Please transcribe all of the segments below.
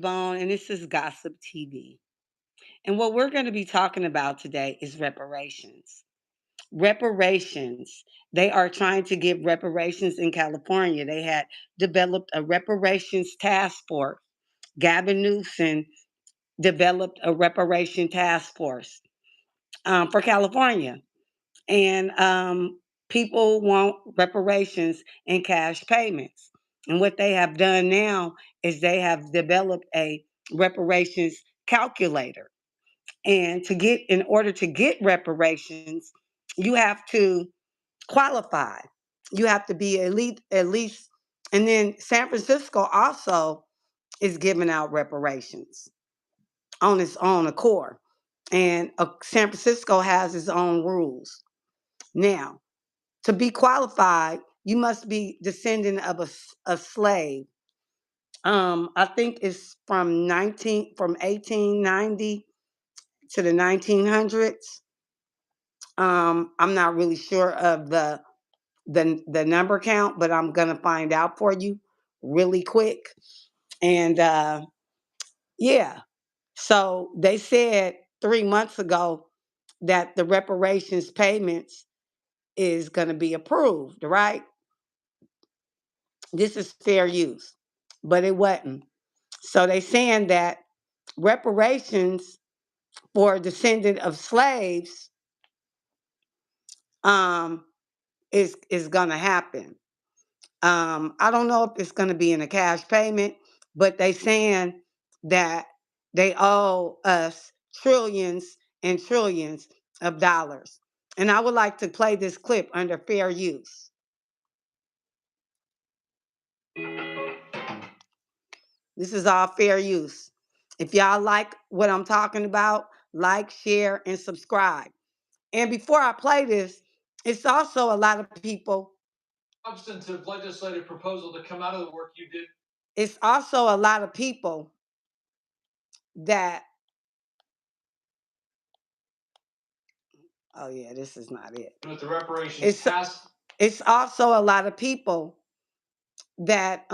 Bone, and this is Gossip TV. And what we're going to be talking about today is reparations. Reparations. They are trying to give reparations in California. They had developed a reparations task force. Gavin Newsom developed a reparation task force for California. And people want reparations and cash payments. And what they have done now is they have developed a reparations calculator. And in order to get reparations, you have to qualify. You have to be at least, and then San Francisco also is giving out reparations on its own accord. And San Francisco has its own rules. Now, to be qualified, you must be descendant of a slave. I think it's from 1890 to the 1900s. I'm not really sure of the number count, but I'm gonna find out for you really quick. And yeah, so they said 3 months ago that the reparations payments is gonna be approved, right? This is fair use, but it wasn't. So they saying that reparations for a descendant of slaves um, is gonna happen. I don't know if it's gonna be in a cash payment, but they saying that they owe us trillions and trillions of dollars. And I would like to play this clip under fair use. This is all fair use. If y'all like what I'm talking about, like, share, and subscribe. And before I play this, it's also a lot of people. Substantive legislative proposal to come out of the work you did. It's also a lot of people that, oh yeah, this is not it. With the reparations task. It's also a lot of people that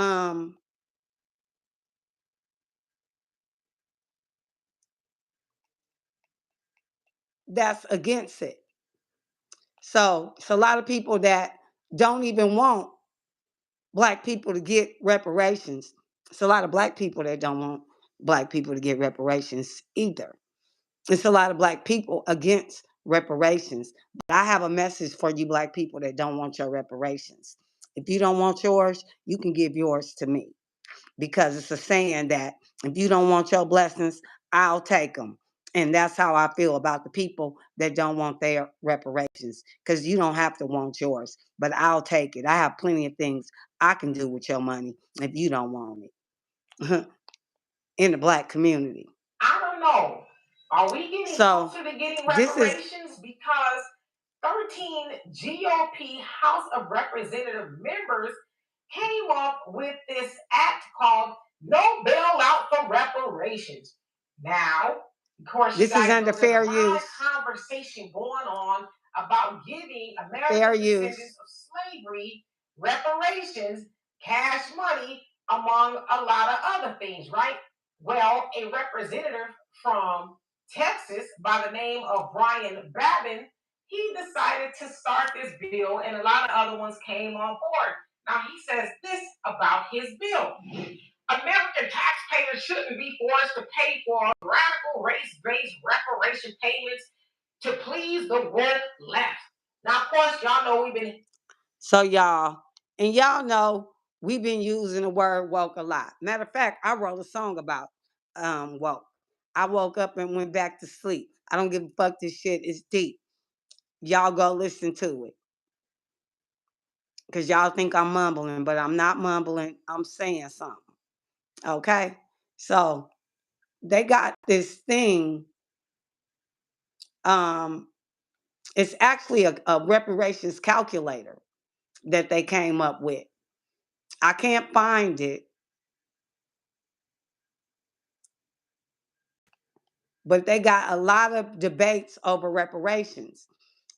that's against it. So it's a lot of people that don't even want black people to get reparations. It's a lot of black people that don't want black people to get reparations either. It's a lot of black people against reparations. But I have a message for you black people that don't want your reparations. If you don't want yours, you can give yours to me. Because it's a saying that if you don't want your blessings, I'll take them. And that's how I feel about the people that don't want their reparations. Because you don't have to want yours, but I'll take it. I have plenty of things I can do with your money if you don't want it in the black community. I don't know. Are we getting closer to getting reparations? Because 13 GOP House of Representative members came up with this act called No Bailout for Reparations. Now, of course, this is under fair use. There's a lot of conversation going on about giving American descendants of slavery reparations, cash money, among a lot of other things, right? Well, a representative from Texas by the name of Brian Babin, he decided to start this bill, and a lot of other ones came on board. Now, he says this about his bill. American taxpayers shouldn't be forced to pay for radical race-based reparation payments to please the woke left. Now, of course, y'all know we've been. So, y'all know we've been using the word woke a lot. Matter of fact, I wrote a song about woke. I woke up and went back to sleep. I don't give a fuck. This shit is deep. Y'all go listen to it. Because y'all think I'm mumbling, but I'm not mumbling. I'm saying something. Okay? So they got this thing. It's actually a reparations calculator that they came up with. I can't find it. But they got a lot of debates over reparations.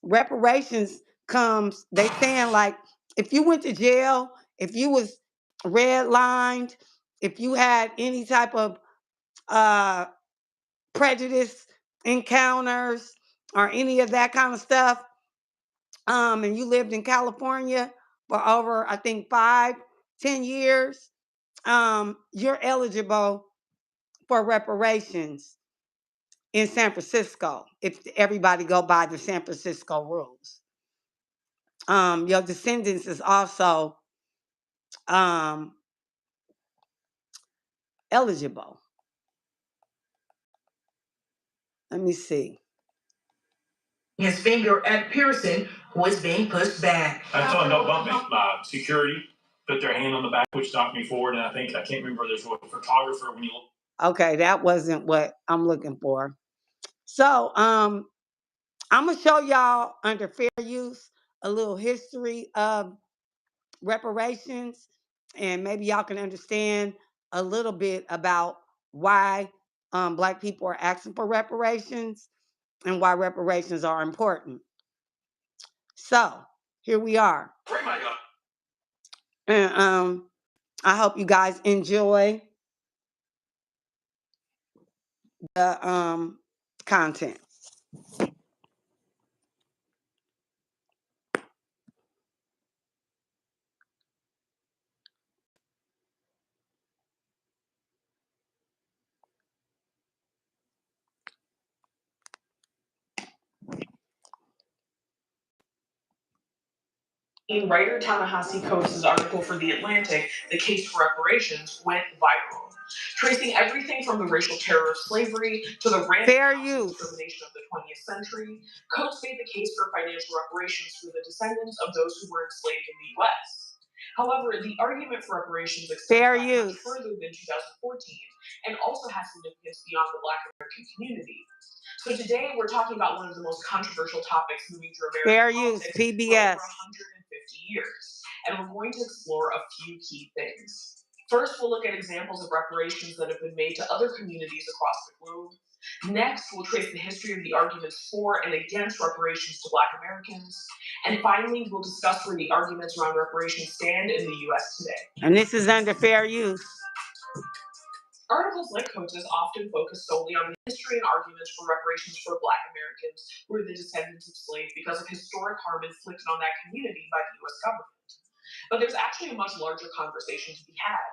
Reparations comes, they saying like, if you went to jail, if you was redlined, if you had any type of prejudice encounters or any of that kind of stuff, and you lived in California for over, I think, 5-10 years, you're eligible for reparations in San Francisco if everybody go by the San Francisco rules. Your descendants is also eligible. Let me see. His finger at Pearson, who is being pushed back. I saw no bumping. Security put their hand on the back, which knocked me forward, and I can't remember. There's a photographer when you look. Okay, that wasn't what I'm looking for. So, I'm gonna show y'all under fair use a little history of reparations, and maybe y'all can understand a little bit about why Black people are asking for reparations and why reparations are important. So here we are. And I hope you guys enjoy the content. In writer Ta-Nehisi Coates' article for The Atlantic, The Case for Reparations, went viral, tracing everything from the racial terror of slavery to the rampant discrimination of the 20th century. Coates made the case for financial reparations for the descendants of those who were enslaved in the U.S. However, the argument for reparations extends much further than 2014 and also has significance beyond the Black American community. So today we're talking about one of the most controversial topics moving through American politics for over 150 years, and we're going to explore a few key things. First, we'll look at examples of reparations that have been made to other communities across the globe. Next, we'll trace the history of the arguments for and against reparations to Black Americans. And finally, we'll discuss where the arguments around reparations stand in the U.S. today. And this is under fair use. Articles like Coates' often focus solely on the history and arguments for reparations for Black Americans who are the descendants of slaves because of historic harm inflicted on that community by the U.S. government. But there's actually a much larger conversation to be had.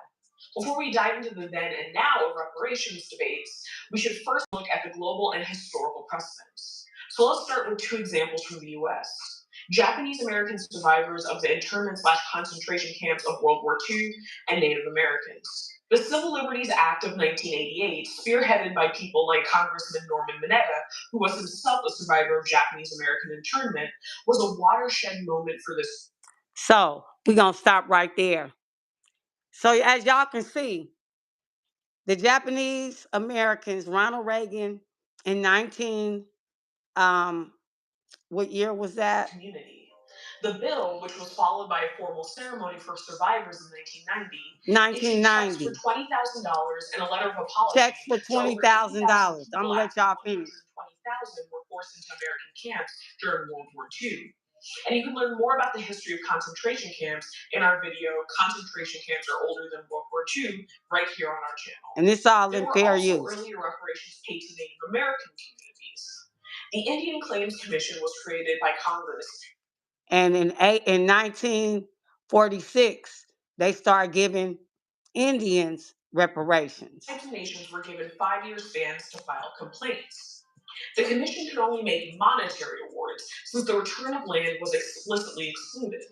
Before we dive into the then and now of reparations debates, we should first look at the global and historical precedents. So let's start with two examples from the U.S. Japanese American survivors of the internment/concentration camps of World War II and Native Americans. The Civil Liberties Act of 1988, spearheaded by people like Congressman Norman Mineta, who was himself a survivor of Japanese American internment, was a watershed moment for this. So we're going to stop right there. So as y'all can see, the Japanese Americans, Ronald Reagan in what year was that? Community. The bill, which was followed by a formal ceremony for survivors in 1990, issued checks for $20,000 and a letter of apology. Checks for $20,000. I'm gonna let y'all finish. 20,000 were forced into American camps during World War II. And you can learn more about the history of concentration camps in our video, Concentration Camps Are Older Than World War II, right here on our channel. And this all in fair use. There were also earlier reparations paid to Native American communities. The Indian Claims Commission was created by Congress. And in 1946, they started giving Indians reparations. Nations were given 5-year spans to file complaints. The commission could only make monetary awards since the return of land was explicitly excluded.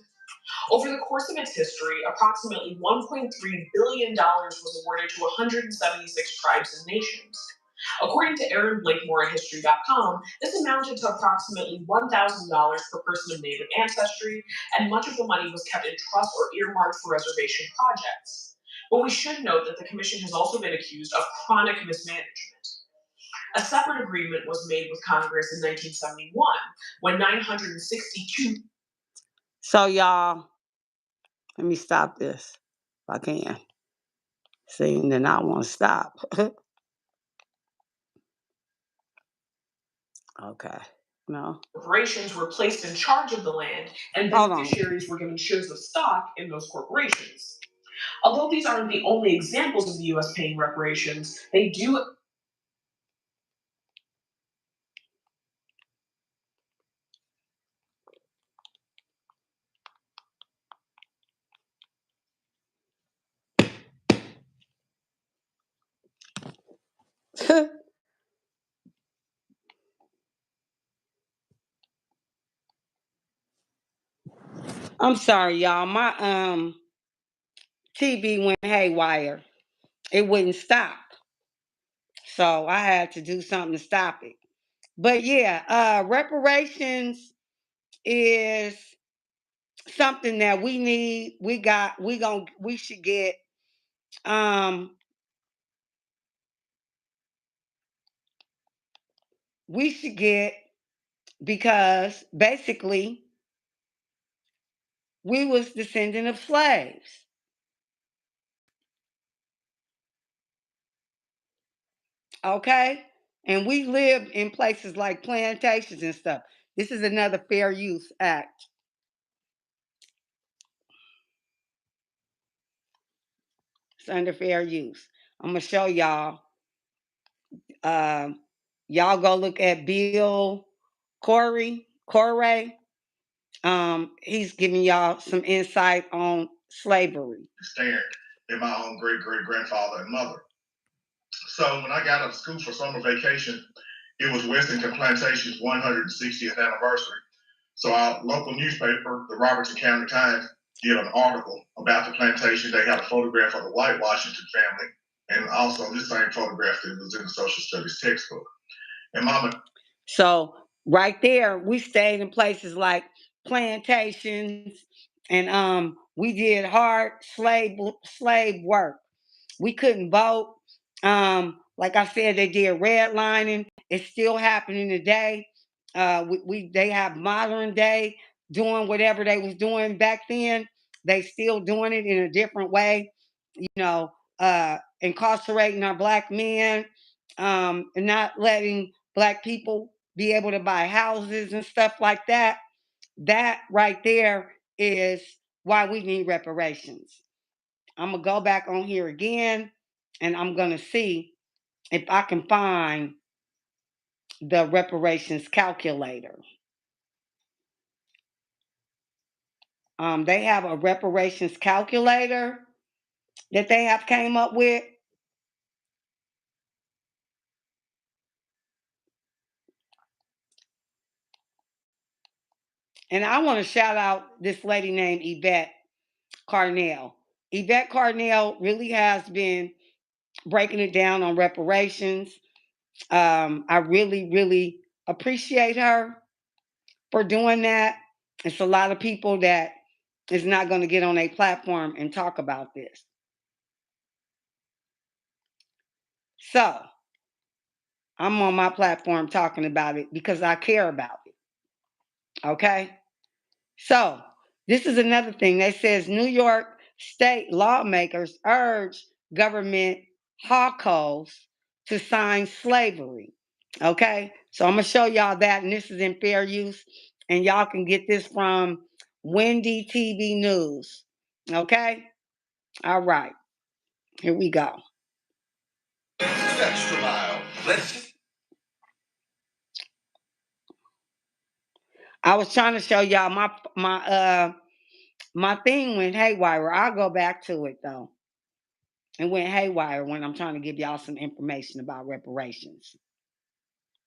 Over the course of its history, approximately $1.3 billion was awarded to 176 tribes and nations. According to Aaron Blakemore at History.com, this amounted to approximately $1,000 per person of Native ancestry, and much of the money was kept in trust or earmarked for reservation projects. But we should note that the commission has also been accused of chronic mismanagement. A separate agreement was made with Congress in 1971 when 962. So y'all, let me stop this if I can. See, then I won't stop. Okay. No. Corporations were placed in charge of the land, and beneficiaries were given shares of stock in those corporations. Although these aren't the only examples of the U.S. paying reparations, they do. I'm sorry, y'all. My TV went haywire. It wouldn't stop. So I had to do something to stop it. But yeah, reparations is something that we need. We should get um we should get because basically we was descendant of slaves. Okay? And we lived in places like plantations and stuff. This is another Fair Use Act. It's under fair use. I'm gonna show y'all. Um, y'all go look at Bill Corey. He's giving y'all some insight on slavery. Stand in my own great grandfather and mother. So when I got out of school for summer vacation, it was Westinghouse Plantation's 160th anniversary. So our local newspaper, the Robertson County Times, did an article about the plantation. They had a photograph of the White Washington family, and also this same photograph that was in the social studies textbook. And Mama. So right there, we stayed in places like plantations, and we did hard slave work. We couldn't vote. Like I said, they did redlining. It's still happening today. They have modern day doing whatever they was doing back then. They still doing it in a different way. You know, incarcerating our black men, and not letting black people be able to buy houses and stuff like that. That right there is why we need reparations. I'm gonna go back on here again, and I'm gonna see if I can find the reparations calculator. They have a reparations calculator that they have came up with. And I want to shout out this lady named Yvette Carnell. Yvette Carnell really has been breaking it down on reparations. I really, really appreciate her for doing that. It's a lot of people that is not going to get on a platform and talk about this. So I'm on my platform talking about it because I care about it. Okay? So this is another thing that says New York state lawmakers urge government hawkos to sign slavery. Okay? So I'm going to show y'all that, and this is in fair use, and y'all can get this from Wendy TV News. Okay? All right. Here we go. Extra mile. I was trying to show y'all my thing went haywire. I'll go back to it though. It went haywire when I'm trying to give y'all some information about reparations.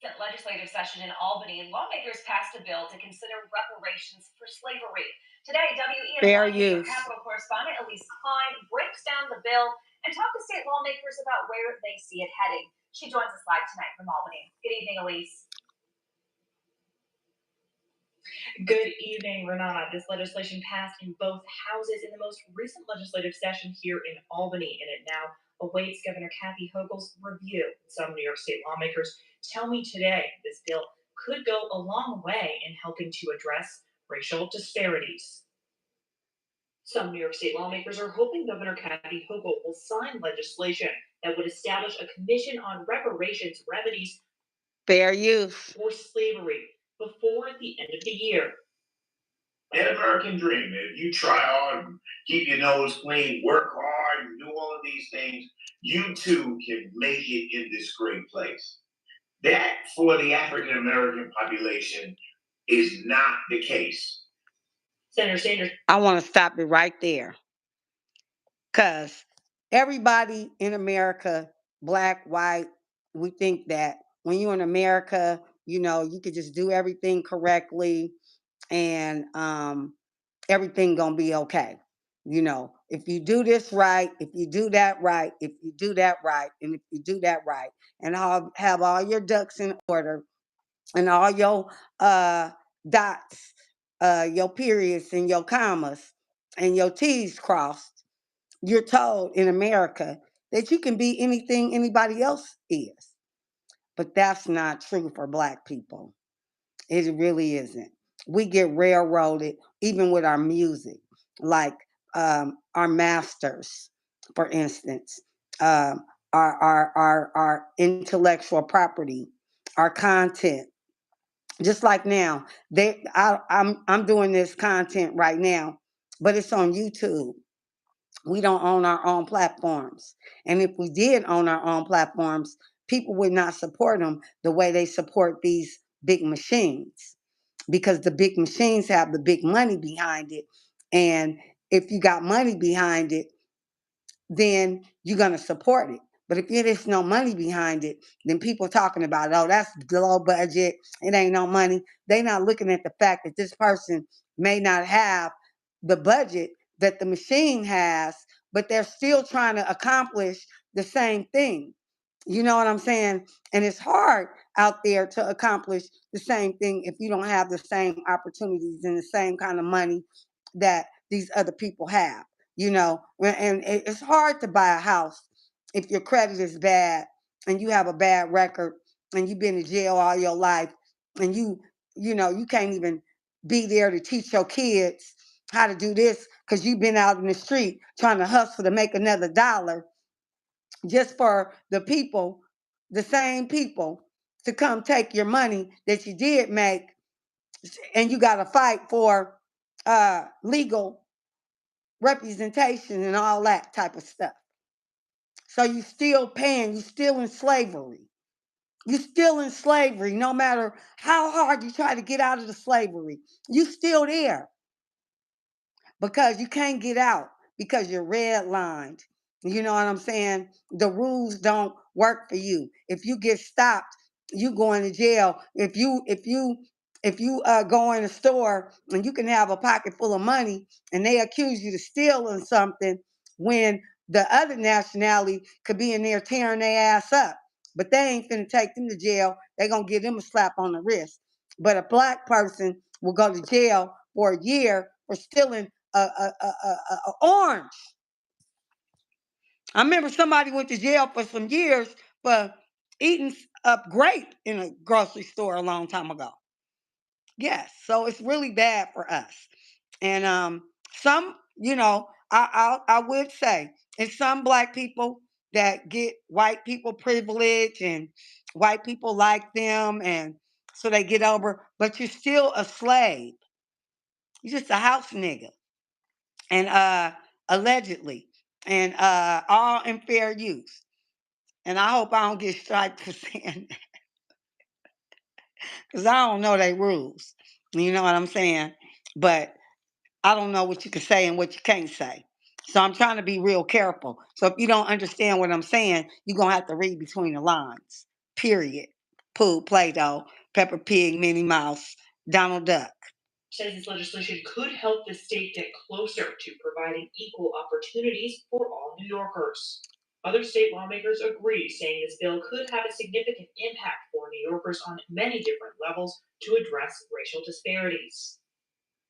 Legislative session in Albany, and lawmakers passed a bill to consider reparations for slavery. Today, Fair WENY use. Capitol correspondent Elise Klein breaks down the bill and talks to state lawmakers about where they see it heading. She joins us live tonight from Albany. Good evening, Elise. Good evening, Renata. This legislation passed in both houses in the most recent legislative session here in Albany, and it now awaits Governor Kathy Hochul's review. Some New York State lawmakers tell me today this bill could go a long way in helping to address racial disparities. Some New York State lawmakers are hoping Governor Kathy Hochul will sign legislation that would establish a commission on reparations remedies Fair use. for slavery before the end of the year. An American dream. If you try hard, keep your nose clean, work hard, all of these things, you too can make it in this great place. That for the African American population is not the case. Senator Sanders. I want to stop it right there. Because everybody in America, black, white, we think that when you're in America, you could just do everything correctly and everything gonna be okay. If you do this right, if you do that right, if you do that right, and if you do that right, and have all your ducks in order and all your dots, your periods and your commas and your T's crossed, you're told in America that you can be anything anybody else is. But that's not true for black people. It really isn't. We get railroaded even with our music, like our masters, for instance, our intellectual property, our content. Just like now, I'm doing this content right now, but it's on YouTube. We don't own our own platforms. And if we did own our own platforms, people would not support them the way they support these big machines because the big machines have the big money behind it. And if you got money behind it, then you're going to support it. But if there's no money behind it, then people talking about, oh, that's low budget, it ain't no money. They're not looking at the fact that this person may not have the budget that the machine has, but they're still trying to accomplish the same thing. You know what I'm saying? And it's hard out there to accomplish the same thing if you don't have the same opportunities and the same kind of money that these other people have. And it's hard to buy a house if your credit is bad and you have a bad record and you've been in jail all your life and you can't even be there to teach your kids how to do this because you've been out in the street trying to hustle to make another dollar just for the same people, to come take your money that you did make, and you got to fight for legal representation and all that type of stuff. So you still paying, you still in slavery. You still in slavery, no matter how hard you try to get out of the slavery. You still there because you can't get out because you're redlined. You know what I'm saying? The rules don't work for you. If you get stopped, you going to jail. If you go in a store and you can have a pocket full of money and they accuse you of stealing something when the other nationality could be in there tearing their ass up. But they ain't finna take them to jail. They gonna give them a slap on the wrist. But a black person will go to jail for a year for stealing a orange. I remember somebody went to jail for some years for eating a grape in a grocery store a long time ago. Yes, so it's really bad for us. And some, I would say, it's some black people that get white people privilege and white people like them, and so they get over. But you're still a slave. You're just a house nigga, and allegedly, and all in fair use. And I hope I don't get striked for saying that because I don't know their rules. You know what I'm saying? But I don't know what you can say and what you can't say. So I'm trying to be real careful. So if you don't understand what I'm saying, you're going to have to read between the lines. Period. Pooh, Play-Doh, Peppa Pig, Minnie Mouse, Donald Duck. Says this legislation could help the state get closer to providing equal opportunities for all New Yorkers. Other state lawmakers agree, saying this bill could have a significant impact for New Yorkers on many different levels to address racial disparities.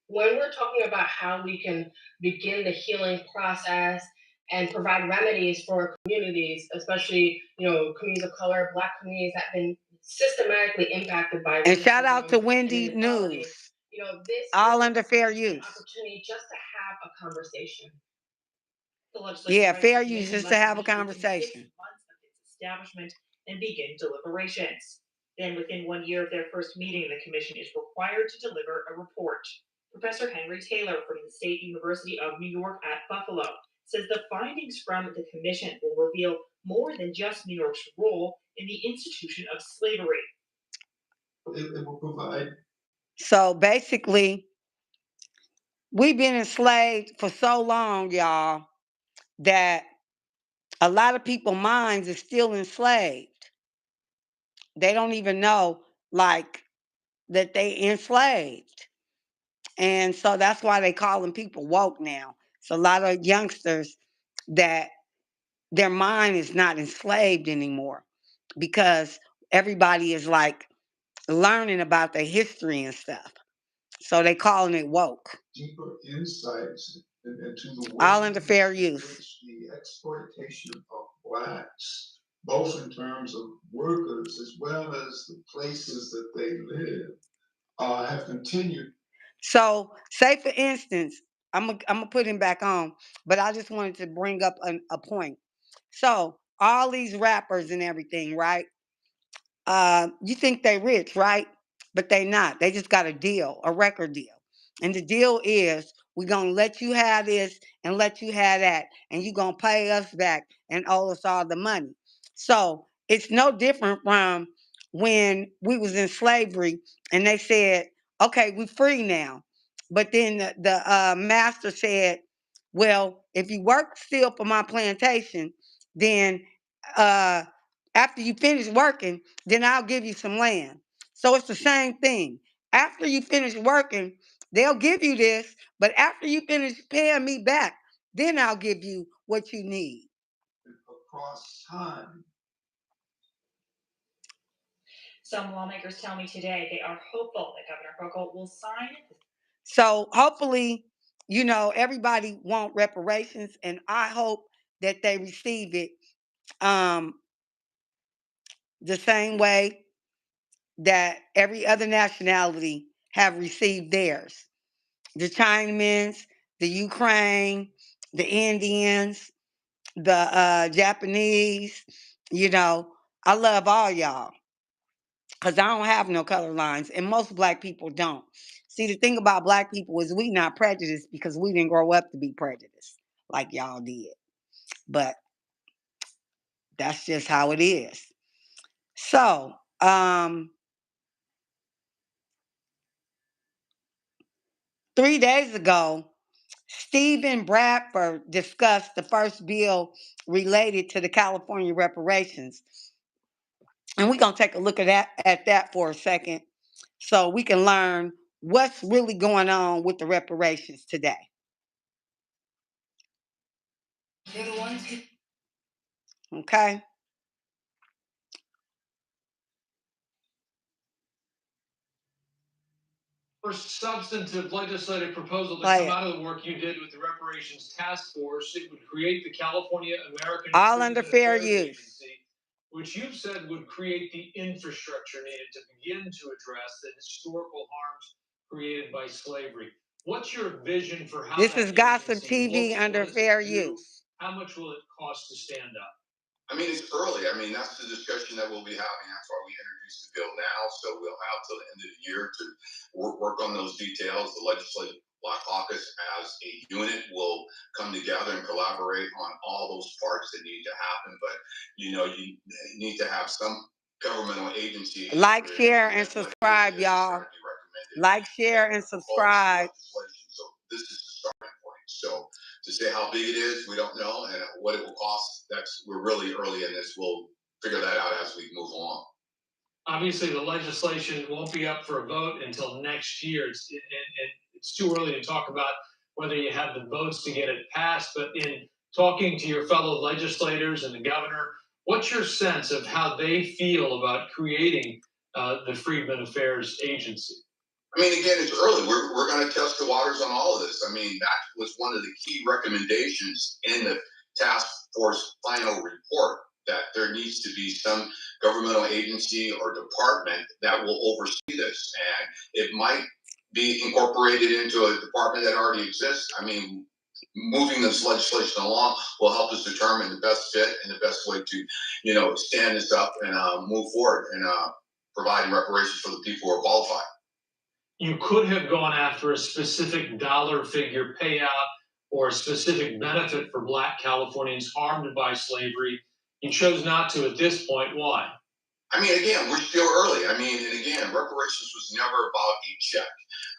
When we're talking about how we can begin the healing process and provide remedies for communities, especially communities of color, Black communities that have been systematically impacted by and shout racism out to and Wendy inequality. News. This All really under fair is an use. opportunity just to have a conversation. The Yeah, legislation went fair to use, committee just to last have a week within 6 conversation. months of its establishment and begin deliberations. Then, within 1 year of their first meeting, the commission is required to deliver a report. Professor Henry Taylor from the State University of New York at Buffalo says the findings from the commission will reveal more than just New York's role in the institution of slavery. It will provide. So basically, we've been enslaved for so long, y'all, that a lot of people's minds is still enslaved. They don't even know, like, that they enslaved. And so that's why they calling people woke now. It's a lot of youngsters that their mind is not enslaved anymore because everybody is like learning about their history and stuff. So they calling it woke. Deeper insights into the all under fair use. The exploitation of blacks, both in terms of workers as well as the places that they live, have continued. So, say for instance, I'm gonna put him back on, but I just wanted to bring up a point. So, all these rappers and everything, right? You think they rich, right? But they not. They just got a deal, a record deal. And the deal is we're gonna let you have this and let you have that, and you're gonna pay us back and owe us all the money. So it's no different from when we was in slavery and they said, okay, we free now. But then the master said, well, if you work still for my plantation, then uh, after you finish working, then I'll give you some land. So it's the same thing. After you finish working, they'll give you this, but after you finish paying me back, then I'll give you what you need. Across time. Some lawmakers tell me today they are hopeful that Governor Hochul will sign. So hopefully, everybody want reparations, and I hope that they receive it the same way that every other nationality have received theirs. The Chinese, the Ukraine, the Indians, the Japanese, I love all y'all because I don't have no color lines, and most black people don't. See, the thing about black people is we not prejudiced because we didn't grow up to be prejudiced like y'all did. But that's just how it is. So, 3 days ago, Stephen Bradford discussed the first bill related to the California reparations. And we're going to take a look at that for a second so we can learn what's really going on with the reparations today. Okay? First substantive legislative proposal to come out of the work you did with the Reparations Task Force, it would create the California American all under fair use. Agency, which you've said would create the infrastructure needed to begin to address the historical harms created by slavery. What's your vision for how this is Gossip TV under fair use? How much will it cost to stand up? I mean, it's early. I mean, that's the discussion that we'll be having. That's why we introduced the bill now. So we'll have till the end of the year to work on those details. The Legislative Black Caucus as a unit will come together and collaborate on all those parts that need to happen. But, you need to have some governmental agency. Like, share, and subscribe, y'all. Like, share, and subscribe. So this is the starting point. So to say how big it is, we don't know, and what it will cost, we're really early in this. We'll figure that out as we move along. Obviously, the legislation won't be up for a vote until next year. It's too early to talk about whether you have the votes to get it passed, but in talking to your fellow legislators and the governor, what's your sense of how they feel about creating the Freedmen Affairs Agency? I mean, again, it's early. We're going to test the waters on all of this. I mean, that was one of the key recommendations in the task force final report, that there needs to be some governmental agency or department that will oversee this. And it might be incorporated into a department that already exists. I mean, moving this legislation along will help us determine the best fit and the best way to, stand this up and move forward and providing reparations for the people who are qualified. You could have gone after a specific dollar figure payout or a specific benefit for Black Californians harmed by slavery. You chose not to at this point. Why? I mean, again, we're still early. I mean, and again, reparations was never about a check.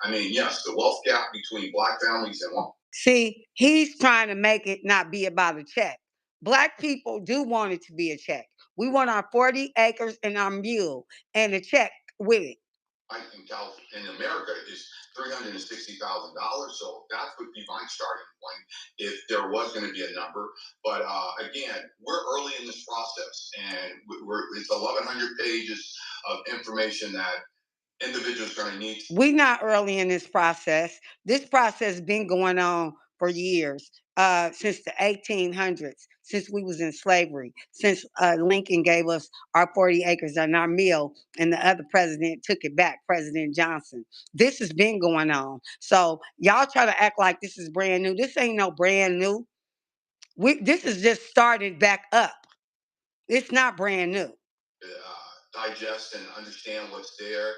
I mean, yes, the wealth gap between Black families and one. See, he's trying to make it not be about a check. Black people do want it to be a check. We want our 40 acres and our mule and a check with it. In America is $360,000. So that would be my starting point if there was going to be a number. But again, we're early in this process, and it's 1,100 pages of information that individuals are going to need. We're not early in this process. This process has been going on for years, since the 1800s, since we was in slavery, since Lincoln gave us our 40 acres and our meal, and the other president took it back, President Johnson. This has been going on. So y'all try to act like this is brand new. This ain't no brand new. This is just started back up. It's not brand new. Digest and understand what's there,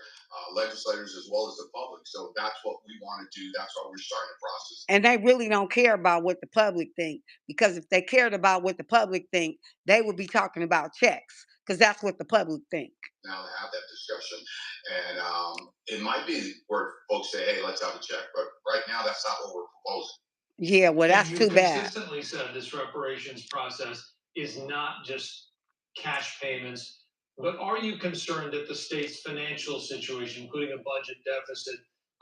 legislators as well as the public. So that's what we want to do. That's why we're starting the process. And they really don't care about what the public think, because if they cared about what the public think, they would be talking about checks, because that's what the public think. Now to have that discussion, and it might be where folks say, "Hey, let's have a check," but right now that's not what we're proposing. Yeah, well, that's too bad. You consistently said this reparations process is not just cash payments, but are you concerned that the state's financial situation, including a budget deficit?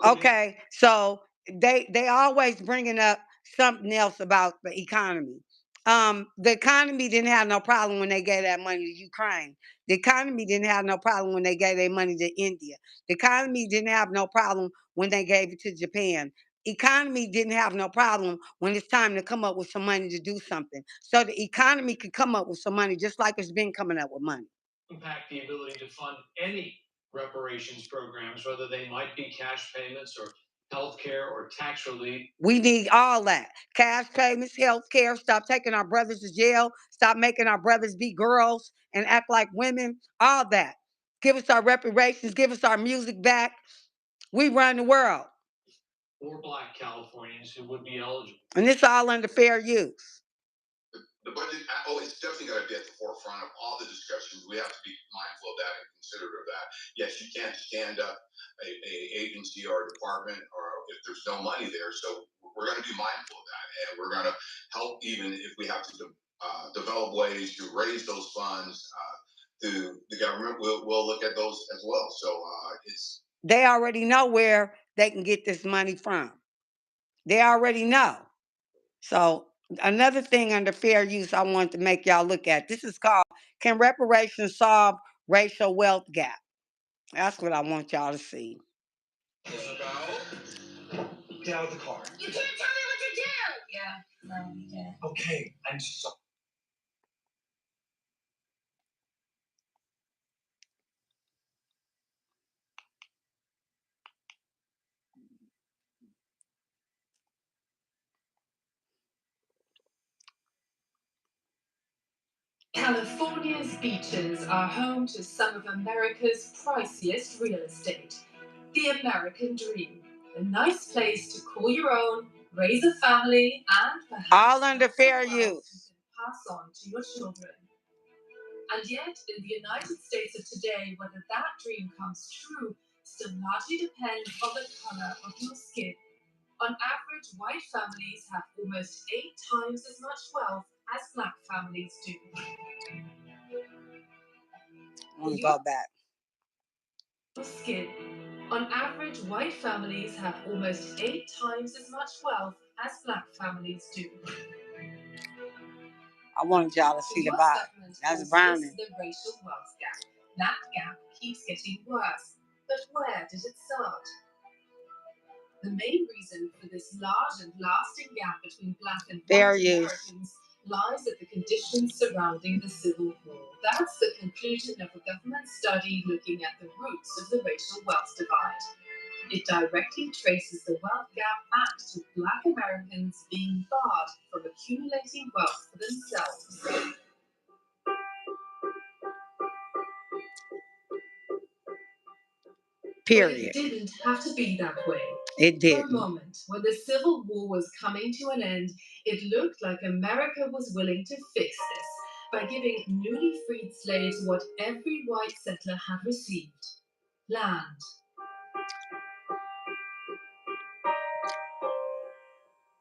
Okay, so they always bringing up something else about the economy. The economy didn't have no problem when they gave that money to Ukraine. The economy didn't have no problem when they gave their money to India. The economy didn't have no problem when they gave it to Japan. Economy didn't have no problem when it's time to come up with some money to do something. So the economy could come up with some money just like it's been coming up with money. Impact the ability to fund any reparations programs, whether they might be cash payments or healthcare or tax relief. We need all that. Cash payments, health care, stop taking our brothers to jail, stop making our brothers be girls and act like women, all that. Give us our reparations, give us our music back. We run the world. Or Black Californians who would be eligible. And it's all under fair use. The budget, it's definitely got to be at the forefront of all the discussions. We have to be mindful of that and considerate of that. Yes, you can't stand up a agency or a department or if there's no money there. So we're going to be mindful of that, and we're going to help even if we have to develop ways to raise those funds. The government will look at those as well. So they already know where they can get this money from. They already know. So another thing under fair use I want to make y'all look at. This is called, can reparations solve racial wealth gap? That's what I want y'all to see. Isabel, get out of the car. You can't tell me what to do. Yeah, no, you can't. Okay, I'm sorry. California's beaches are home to some of America's priciest real estate. The American dream. A nice place to call your own, raise a family, and perhaps all under fair use. You can pass on to your children. And yet, in the United States of today, whether that dream comes true still largely depends on the color of your skin. On average, white families have almost 8 times as much wealth as Black families do. I want to go back. Skin. On average, white families have almost 8 times as much wealth as Black families do. I wanted y'all to see the bottom. That's burning. The racial wealth gap. That gap keeps getting worse. But where did it start? The main reason for this large and lasting gap between Black and white Americans lies at the conditions surrounding the Civil War. That's the conclusion of a government study looking at the roots of the racial wealth divide. It directly traces the wealth gap back to Black Americans being barred from accumulating wealth for themselves. Period. But it didn't have to be that way. It For a didn't. moment, when the Civil War was coming to an end, it looked like America was willing to fix this by giving newly freed slaves what every white settler had received: land.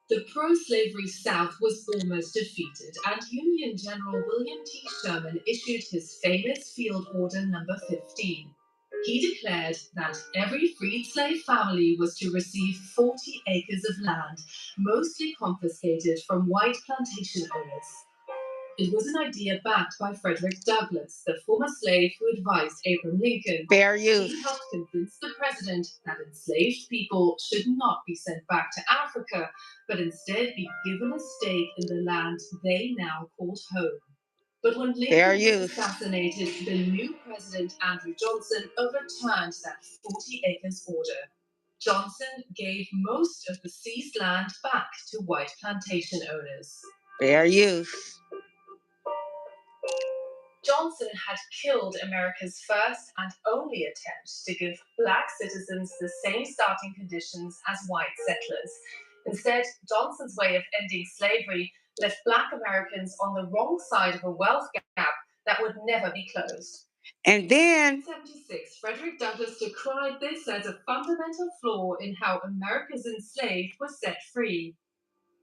The pro-slavery South was almost defeated, and Union General William T. Sherman issued his famous Field Order Number 15. He declared that every freed slave family was to receive 40 acres of land, mostly confiscated from white plantation owners. It was an idea backed by Frederick Douglass, the former slave who advised Abraham Lincoln. Fair He use. helped convince the president that enslaved people should not be sent back to Africa, but instead be given a stake in the land they now called home. But when Fair Lincoln was use. assassinated, the new president, Andrew Johnson, overturned that 40 acres order. Johnson gave most of the seized land back to white plantation owners. Fair use. Johnson had killed America's first and only attempt to give black citizens the same starting conditions as white settlers. Instead, Johnson's way of ending slavery left black Americans on the wrong side of a wealth gap that would never be closed. And then, In 1976, Frederick Douglass decried this as a fundamental flaw in how America's enslaved were set free.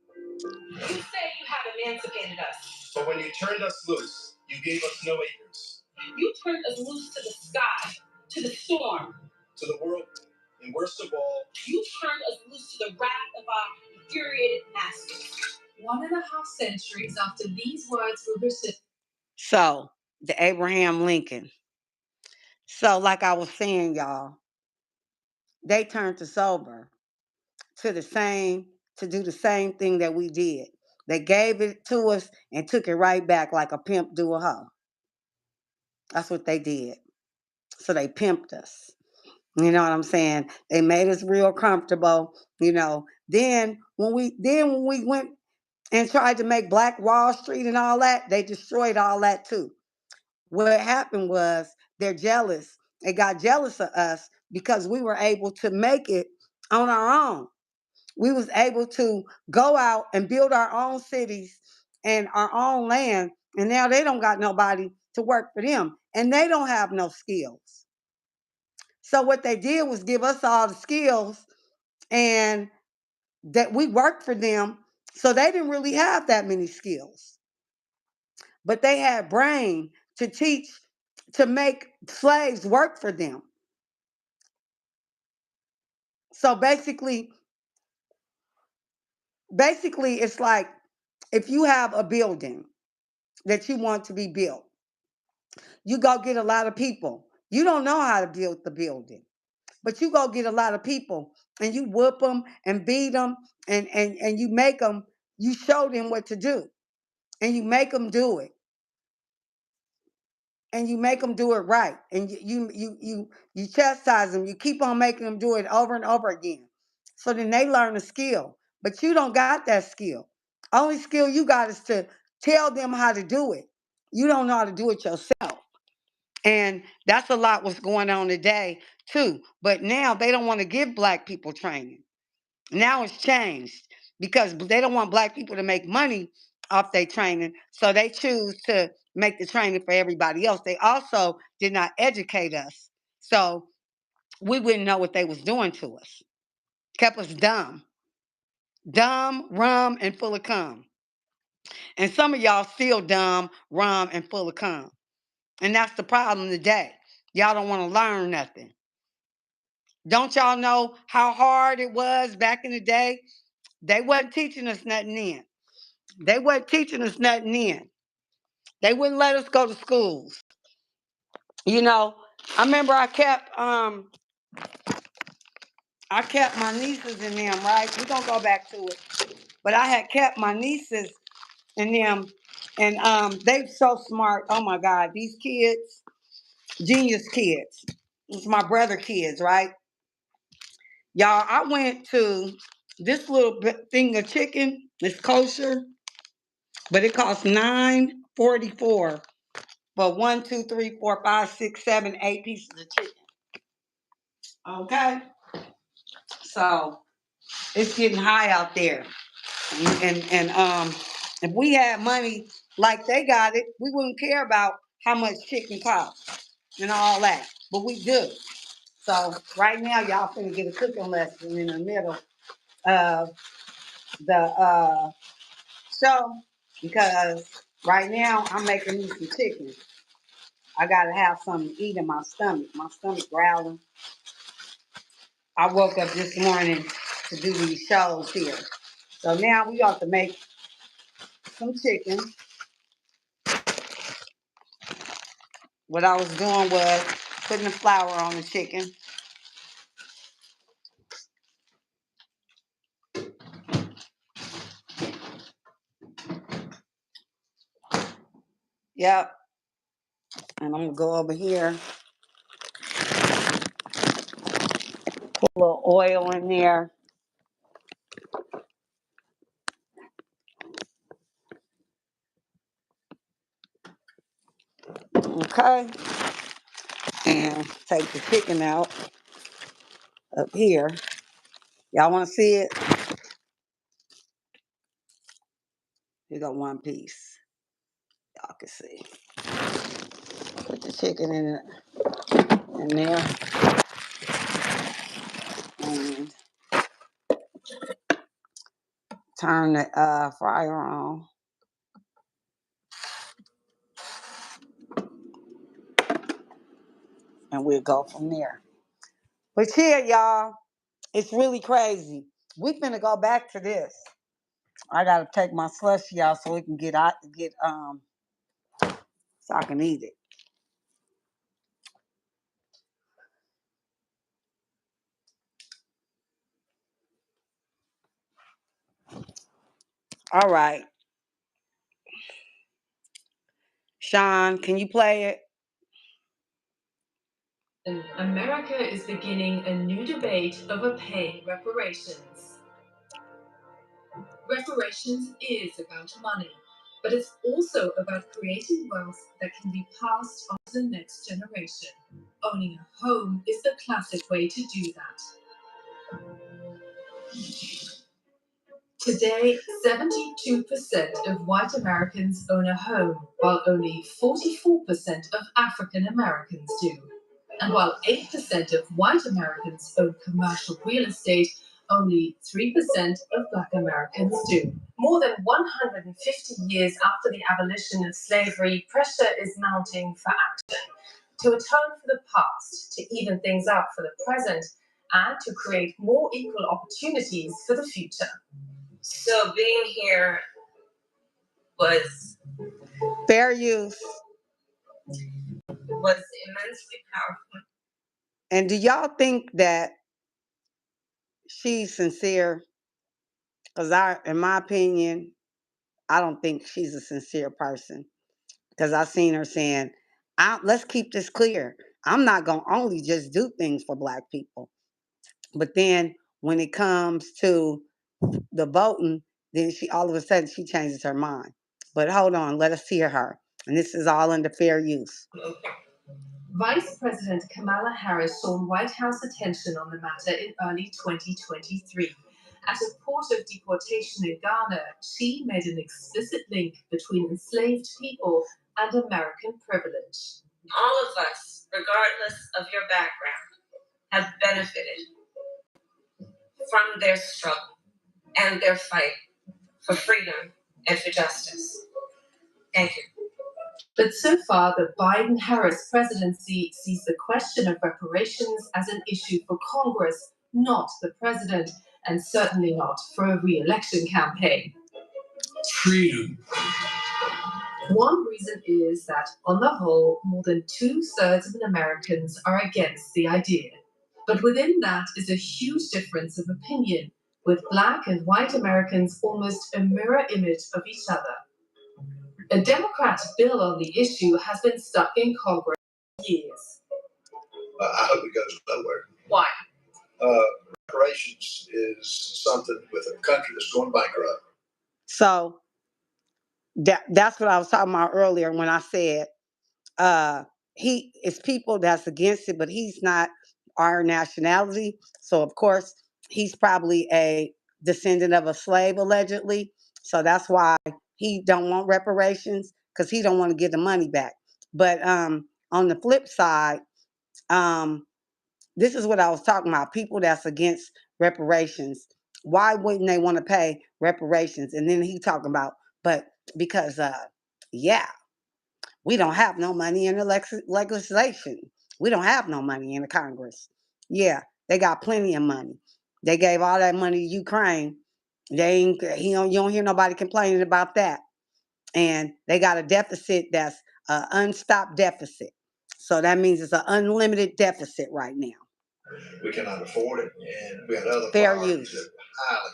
You say you have emancipated us. But when you turned us loose, you gave us no acres. You turned us loose to the sky, to the storm, to the world, and worst of all, you turned us loose to the wrath of our infuriated masters. 1.5 centuries after these words were written. so the Abraham Lincoln. So, like I was saying, y'all, they turned us over to do the same thing that we did. They gave it to us and took it right back like a pimp do a hoe. That's what they did. So they pimped us. You know what I'm saying? They made us real comfortable. Then when we went and tried to make Black Wall Street and all that, they destroyed all that too. What happened was they're jealous. They got jealous of us because we were able to make it on our own. We was able to go out and build our own cities and our own land, and now they don't got nobody to work for them, and they don't have no skills. So what they did was give us all the skills, and that we worked for them, so they didn't really have that many skills. But they had brain to teach, to make slaves work for them. So basically it's like if you have a building that you want to be built, you go get a lot of people. You don't know how to build the building, but you go get a lot of people and you whoop them and beat them, and you make them, you show them what to do, and you make them do it, and you make them do it right, and you chastise them. You keep on making them do it over and over again, so then they learn a skill. But you don't got that skill. Only skill you got is to tell them how to do it. You don't know how to do it yourself. And that's a lot what's going on today too. But now they don't want to give Black people training. Now it's changed because they don't want Black people to make money off their training. So they choose to make the training for everybody else. They also did not educate us. So we wouldn't know what they was doing to us. Kept us dumb. Dumb, rum, and full of cum. And some of y'all still dumb, rum, and full of cum. And that's the problem today. Y'all don't want to learn nothing. Don't y'all know how hard it was back in the day? They wasn't teaching us nothing then. They wasn't teaching us nothing then. They wouldn't let us go to schools. I remember I kept my nieces and them, right? We're gonna go back to it. But I had kept my nieces and them, and they so smart. Oh my God, these kids, genius kids. It's my brother kids, right? Y'all, I went to this little thing of chicken. It's kosher, but it costs $9.44 for 1, 2, 3, 4, 5, 6, 7, 8 pieces of chicken. Okay, so It's getting high out there. And if we had money like they got it, we wouldn't care about how much chicken costs and all that. But we do. So right now, y'all finna get a cooking lesson in the middle of the show because right now I'm making me some chicken. I gotta have something to eat in my stomach. My stomach growling. I woke up this morning to do these shows here. So now we got to make some chicken. What I was doing was putting the flour on the chicken. Yep. And I'm gonna go over here, put a little oil in there. Okay. And take the chicken out up here. Y'all wanna see it? You got one piece. Y'all can see. Put the chicken in there. And turn the fryer on. And we'll go from there. But here, y'all, it's really crazy. We finna go back to this. I gotta take my slushy out so we can so I can eat it. All right. Sean, can you play it? America is beginning a new debate over paying reparations. Reparations is about money, but it's also about creating wealth that can be passed on to the next generation. Owning a home is the classic way to do that. Today, 72% of white Americans own a home, while only 44% of African Americans do. And while 8% of white Americans own commercial real estate, only 3% of Black Americans do. More than 150 years after the abolition of slavery, pressure is mounting for action to atone for the past, to even things out for the present, and to create more equal opportunities for the future. So being here was Fair use. immensely powerful. And do y'all think that she's sincere? Because in my opinion, I don't think she's a sincere person. Because I've seen her saying, let's keep this clear. I'm not going to only just do things for Black people. But then when it comes to the voting, then she all of a sudden she changes her mind. But hold on, let us hear her. And this is all under fair use. Vice President Kamala Harris saw White House attention on the matter in early 2023. At a port of deportation in Ghana, she made an explicit link between enslaved people and American privilege. All of us, regardless of your background, have benefited from their struggle and their fight for freedom and for justice. Thank you. But so far, the Biden-Harris presidency sees the question of reparations as an issue for Congress, not the president, and certainly not for a re-election campaign. Freedom. One reason is that, on the whole, more than 2/3 of Americans are against the idea. But within that is a huge difference of opinion, with Black and white Americans almost a mirror image of each other. A Democrat bill on the issue has been stuck in Congress for years. I hope it goes nowhere. Why? Reparations is something with a country that's going bankrupt. So that's what I was talking about earlier when I said it's people that's against it, but he's not our nationality. So of course he's probably a descendant of a slave allegedly. So that's why he don't want reparations, because he don't want to get the money back. But on the flip side, um, this is what I was talking about. People that's against reparations, why wouldn't they want to pay reparations? And then he talking about, but because yeah, we don't have no money in the legislation. We don't have no money in the Congress. Yeah, they got plenty of money. They gave all that money to Ukraine. They ain't, you don't hear nobody complaining about that. And they got a deficit that's an unstopped deficit. So that means it's an unlimited deficit right now. We cannot afford it, and we had other Fair priorities use. that highly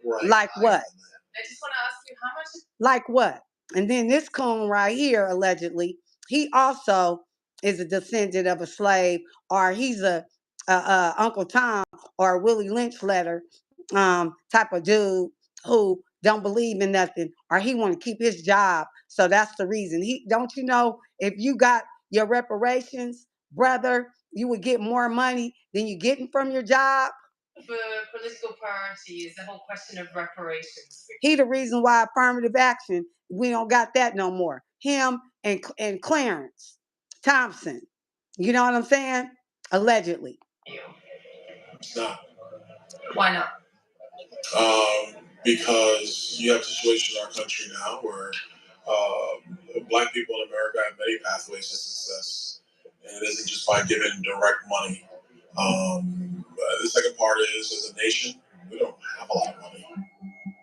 ranked Like higher what? than that. I just want to ask you how much. Like what? And then this coon right here, allegedly, he also is a descendant of a slave, or he's a Uncle Tom or a Willie Lynch letter type of dude who don't believe in nothing, or he want to keep his job. So that's the reason. He don't you know, if you got your reparations, brother, you would get more money than you getting from your job. For political priorities, the whole question of reparations. He the reason why affirmative action, we don't got that no more. Him and Clarence Thompson. You know what I'm saying? Allegedly. It's not. Why not? Because you have a situation in our country now where Black people in America have many pathways to success, and it isn't just by giving direct money. The second part is, as a nation, we don't have a lot of money.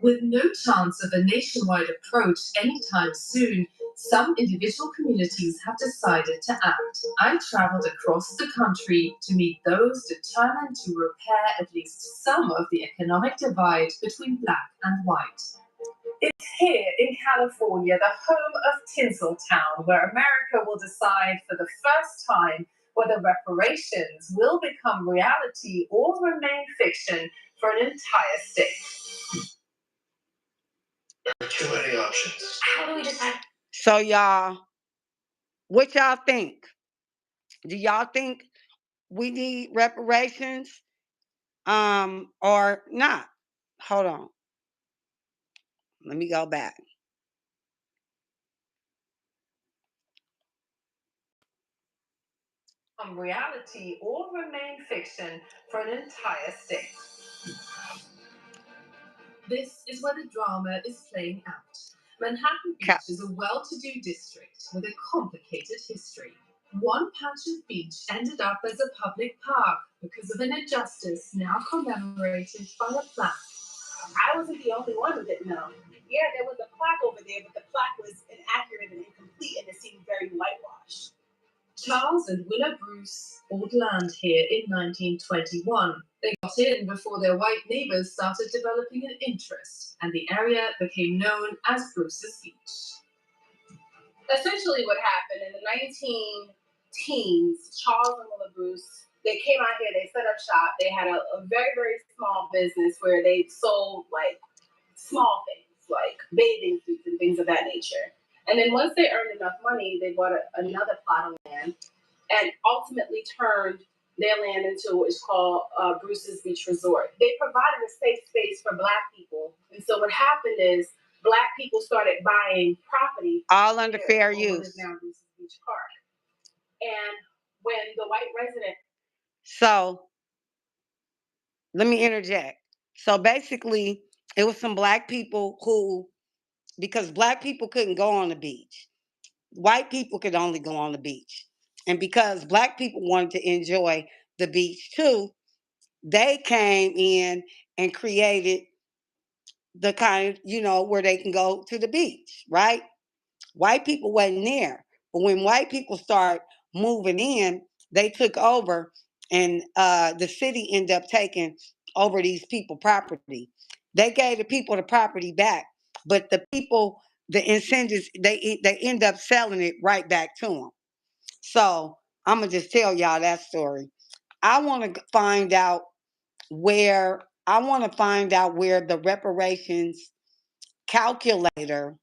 With no chance of a nationwide approach anytime soon, some individual communities have decided to act. I traveled across the country to meet those determined to repair at least some of the economic divide between black and white. It's here in California, the home of Tinseltown, where America will decide for the first time whether reparations will become reality or remain fiction for an entire state. There are too many options. How do we decide? So y'all, what y'all think? Do y'all think we need reparations? Or not? Hold on. Let me go back. Reality or remain fiction for an entire state. This is where the drama is playing out. Manhattan Beach is a well-to-do district with a complicated history. One patch of beach ended up as a public park because of an injustice now commemorated by a plaque. I wasn't the only one who didn't know. Yeah, there was a plaque over there, but the plaque was inaccurate and incomplete, and it seemed very whitewashed. Charles and Willa Bruce bought land here in 1921. They got in before their white neighbors started developing an interest, and the area became known as Bruce's Beach. Essentially what happened in the 19 teens, Charles and Willa Bruce, they came out here, they set up shop. They had a very, very small business where they sold like small things, like bathing suits and things of that nature. And then once they earned enough money, they bought another plot of land and ultimately turned their land into what is called Bruce's Beach Resort. They provided a safe space for Black people. And so what happened is Black people started buying property. All under fair What use. is now Bruce's Beach Park. And when the white resident. So let me interject. So basically, it was some Black people who, because Black people couldn't go on the beach, white people could only go on the beach. And because Black people wanted to enjoy the beach too, they came in and created the kind, where they can go to the beach, right? White people wasn't there. But when white people start moving in, they took over, and the city ended up taking over these people property. They gave the people the property back, but the people, the incentives, they end up selling it right back to them. So I'm gonna just tell y'all that story. I want to find out where the reparations calculator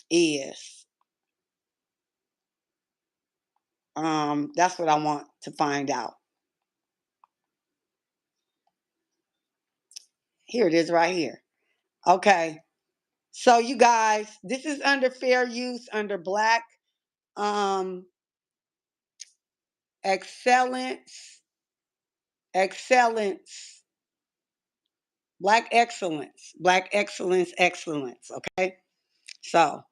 is. That's what I want to find out. Here it is right here. Okay. So you guys, this is under fair use, under Black excellence, excellence, Black excellence, excellence. Okay. So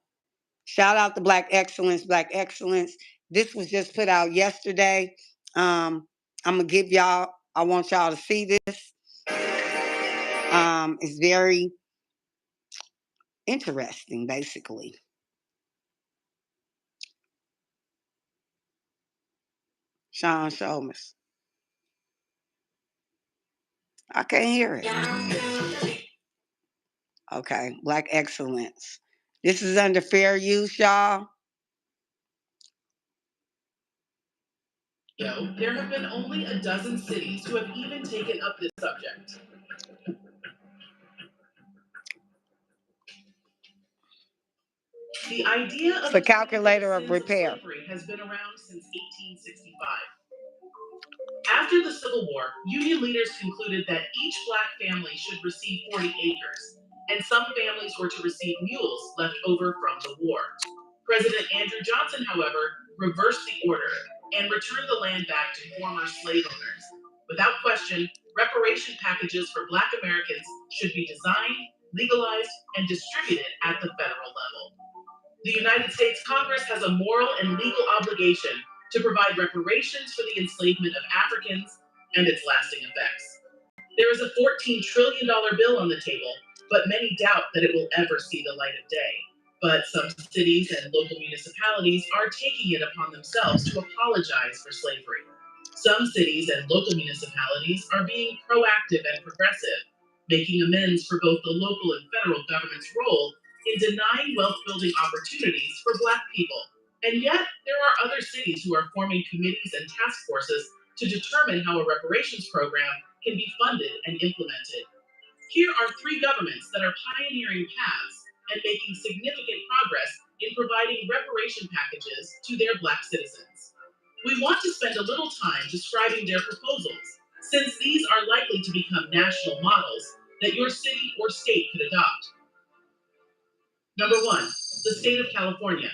shout out to Black excellence, Black excellence. This was just put out yesterday. I'm gonna give y'all. I want y'all to see this. It's very interesting, basically. Sean Sholmes. I can't hear it. Okay, Black excellence. This is under fair use, y'all. There have been only a dozen cities who have even taken up this subject. The idea of the calculator of repair slavery has been around since 1865. After the Civil War, Union leaders concluded that each Black family should receive 40 acres, and some families were to receive mules left over from the war. President Andrew Johnson, however, reversed the order and returned the land back to former slave owners. Without question, reparation packages for Black Americans should be designed, legalized, and distributed at the federal level. The United States Congress has a moral and legal obligation to provide reparations for the enslavement of Africans and its lasting effects. There is a $14 trillion bill on the table, but many doubt that it will ever see the light of day. But some cities and local municipalities are taking it upon themselves to apologize for slavery. Some cities and local municipalities are being proactive and progressive, making amends for both the local and federal government's role in denying wealth-building opportunities for Black people. And yet, there are other cities who are forming committees and task forces to determine how a reparations program can be funded and implemented. Here are 3 governments that are pioneering paths and making significant progress in providing reparation packages to their Black citizens. We want to spend a little time describing their proposals, since these are likely to become national models that your city or state could adopt. Number 1, the state of California.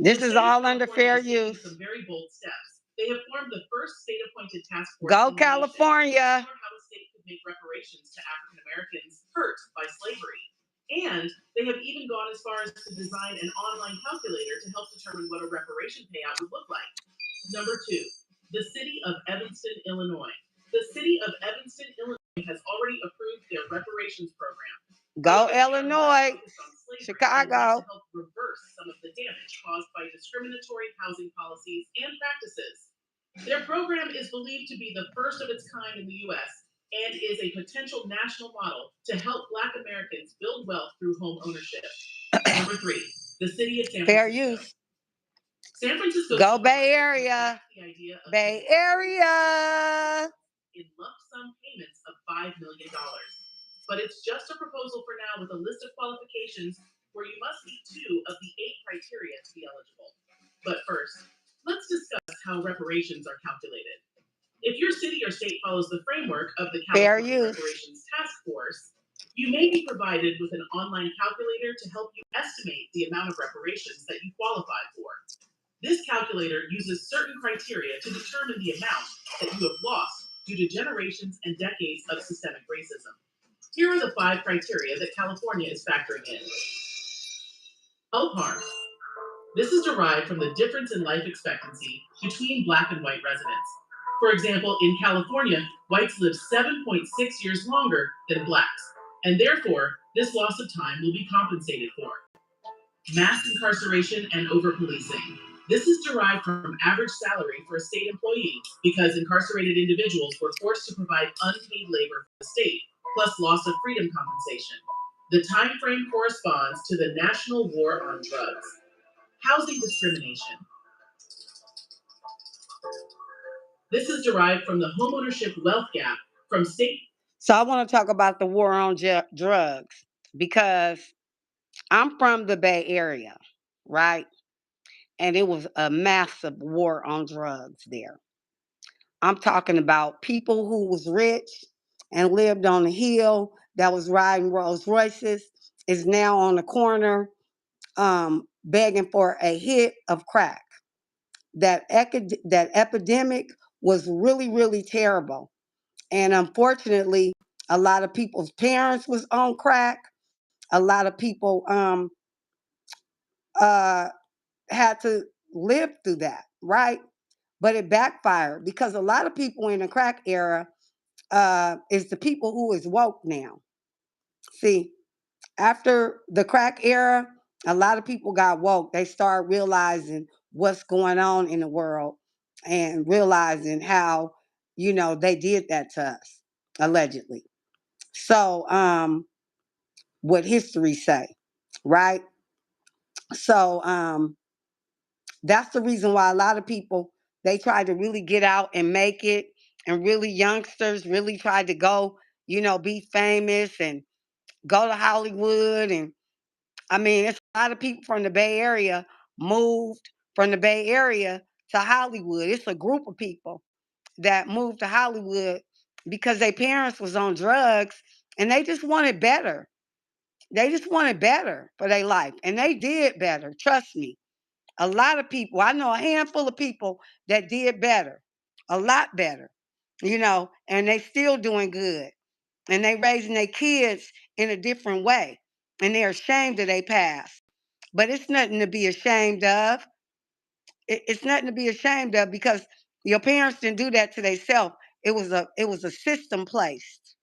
This is all under fair use. Some very bold steps. They have formed the first state-appointed task force. Go California! How a state could make reparations to African Americans hurt by slavery. And they have even gone as far as to design an online calculator to help determine what a reparation payout would look like. Number 2, the city of Evanston, Illinois. The city of Evanston, Illinois has already approved their reparations program. Go Illinois, Chicago. To help reverse some of the damage caused by discriminatory housing policies and practices. Their program is believed to be the first of its kind in the U.S. and is a potential national model to help Black Americans build wealth through home ownership. Number 3, the city of San Francisco. Fair use. San Francisco. Go Bay Area. Bay Area. In lump sum payments of $5 million. But it's just a proposal for now with a list of qualifications where you must meet 2 of the 8 criteria to be eligible. But first, let's discuss how reparations are calculated. If your city or state follows the framework of the California Reparations Task Force, you may be provided with an online calculator to help you estimate the amount of reparations that you qualify for. This calculator uses certain criteria to determine the amount that you have lost due to generations and decades of systemic racism. Here are the 5 criteria that California is factoring in. Health harm. This is derived from the difference in life expectancy between Black and white residents. For example, in California, whites live 7.6 years longer than Blacks, and therefore, this loss of time will be compensated for. Mass incarceration and over-policing. This is derived from average salary for a state employee because incarcerated individuals were forced to provide unpaid labor for the state, plus loss of freedom compensation. The time frame corresponds to the National War on Drugs. Housing discrimination. This is derived from the homeownership wealth gap from state. So I want to talk about the war on drugs because I'm from the Bay Area, right? And it was a massive war on drugs there. I'm talking about people who was rich and lived on the hill that was riding Rolls Royces is now on the corner begging for a hit of crack. That epidemic was really, really terrible. And unfortunately, a lot of people's parents was on crack. A lot of people uh, had to live through that, right? But it backfired because a lot of people in the crack era is the people who is woke now. See, after the crack era, a lot of people got woke. They started realizing what's going on in the world and realizing how, they did that to us, allegedly. So, what history say, right? So, that's the reason why a lot of people, they tried to really get out and make it, and really youngsters really tried to go, be famous and go to Hollywood. And I mean, it's a lot of people from the Bay Area moved from the Bay Area to Hollywood. It's a group of people that moved to Hollywood because their parents was on drugs and they just wanted better. They just wanted better for their life. And they did better. Trust me. A lot of people, I know a handful of people that did better, a lot better, and they still doing good. And they raising their kids in a different way. And they're ashamed of their past. But it's nothing to be ashamed of. It's nothing to be ashamed of because your parents didn't do that to themselves. It was a system placed.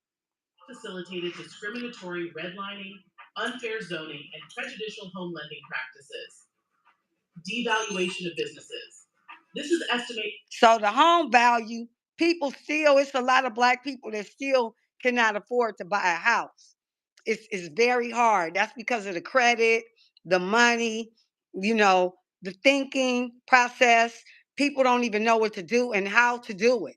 Facilitated discriminatory redlining, unfair zoning, and prejudicial home lending practices. Devaluation of businesses. This is estimated. So the home value, people still, it's a lot of Black people that still cannot afford to buy a house. It's very hard. That's because of the credit, the money, the thinking process. People don't even know what to do and how to do it.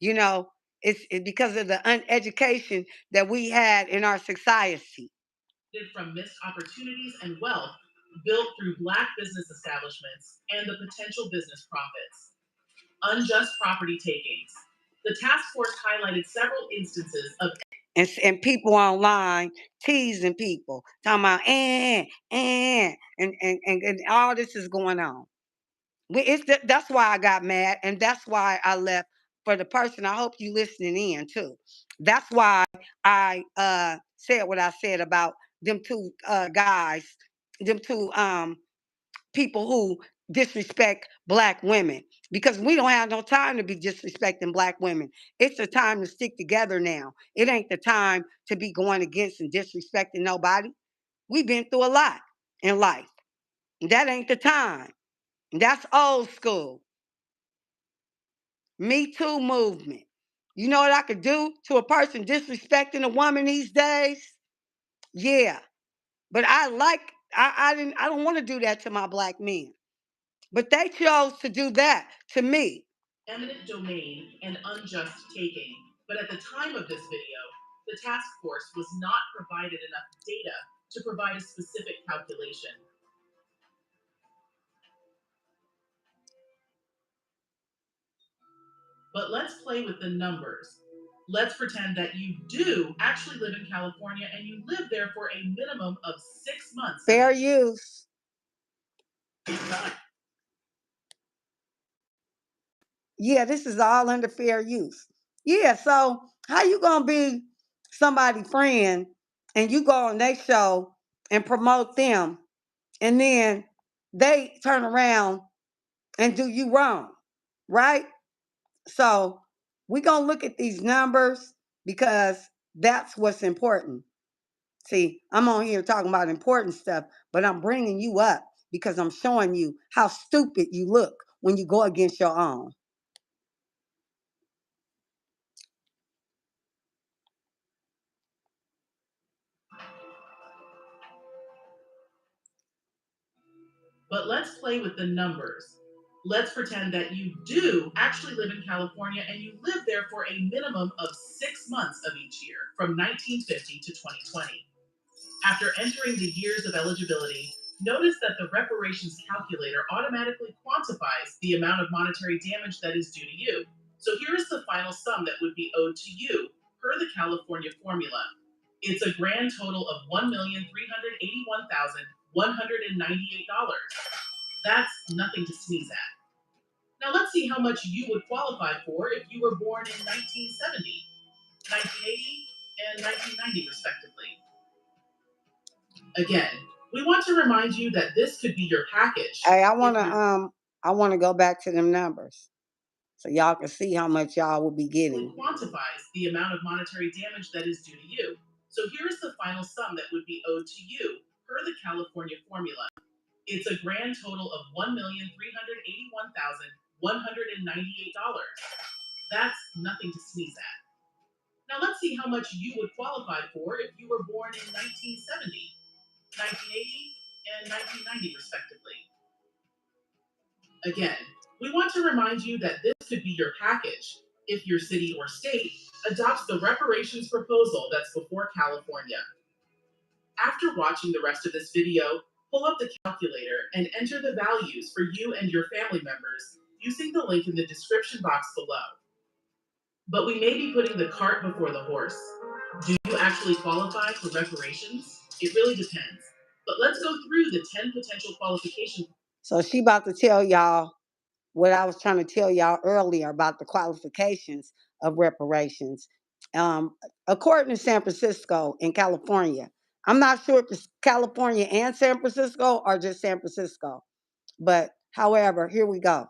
You know, it's because of the uneducation that we had in our society. From missed opportunities and wealth built through Black business establishments and the potential business profits. Unjust property takings. The task force highlighted several instances of And people online teasing people, talking about and all this is going on. That's why I got mad, and that's why I left. For the person, I hope you listening in too. That's why I said what I said about them two guys, them two people who disrespect Black women, because we don't have no time to be disrespecting Black women. It's the time to stick together now. It ain't the time to be going against and disrespecting nobody. We've been through a lot in life. That ain't the time. That's old school. Me Too movement. You know what I could do to a person disrespecting a woman these days? Yeah. But I don't want to do that to my Black men. But they chose to do that to me. eminent domain and unjust taking. But at the time of this video, the task force was not provided enough data to provide a specific calculation. But let's play with the numbers. Let's pretend that you do actually live in California and you live there for a minimum of 6 months. Fair use. Yeah, this is all under fair use. Yeah, so how you gonna be somebody's friend and you go on their show and promote them, and then they turn around and do you wrong, right? So we're gonna look at these numbers because that's what's important. See, I'm on here talking about important stuff, but I'm bringing you up because I'm showing you how stupid you look when you go against your own. But let's play with the numbers. Let's pretend that you do actually live in California and you live there for a minimum of 6 months of each year, from 1950 to 2020. After entering the years of eligibility, notice that the reparations calculator automatically quantifies the amount of monetary damage that is due to you. So here is the final sum that would be owed to you per the California formula. It's a grand total of $1,381,198. That's nothing to sneeze at. Now let's see how much you would qualify for if you were born in 1970, 1980, and 1990 respectively. Again, we want to remind you that this could be your package. Hey, I wanna go back to them numbers so y'all can see how much y'all will be getting. It quantifies the amount of monetary damage that is due to you. So here is the final sum that would be owed to you per the California formula. It's a grand total of $1,381,198. That's nothing to sneeze at. Now let's see how much you would qualify for if you were born in 1970, 1980, and 1990 respectively. Again, we want to remind you that this could be your package if your city or state adopts the reparations proposal that's before California. After watching the rest of this video, pull up the calculator and enter the values for you and your family members using the link in the description box below. But we may be putting the cart before the horse. Do you actually qualify for reparations? It really depends. But let's go through the 10 potential qualifications. So she about to tell y'all what I was trying to tell y'all earlier about the qualifications of reparations. According to San Francisco in California, I'm not sure if it's California and San Francisco or just San Francisco, but however, here we go.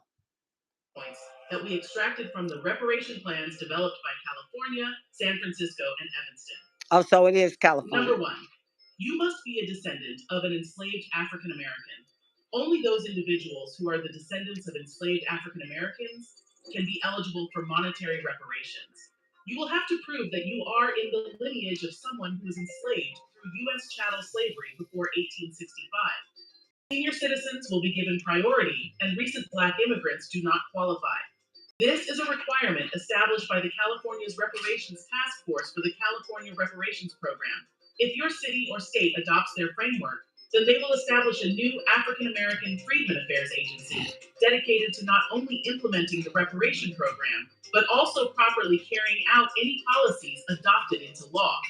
Points that we extracted from the reparation plans developed by California, San Francisco, and Evanston. Oh, so it is California. Number 1, you must be a descendant of an enslaved African American. Only those individuals who are the descendants of enslaved African Americans can be eligible for monetary reparations. You will have to prove that you are in the lineage of someone who was enslaved through U.S. chattel slavery before 1865. Senior citizens will be given priority, and recent Black immigrants do not qualify. This is a requirement established by the California's Reparations Task Force for the California Reparations Program. If your city or state adopts their framework, then they will establish a new African American Freedmen Affairs Agency dedicated to not only implementing the reparation program, but also properly carrying out any policies adopted into law.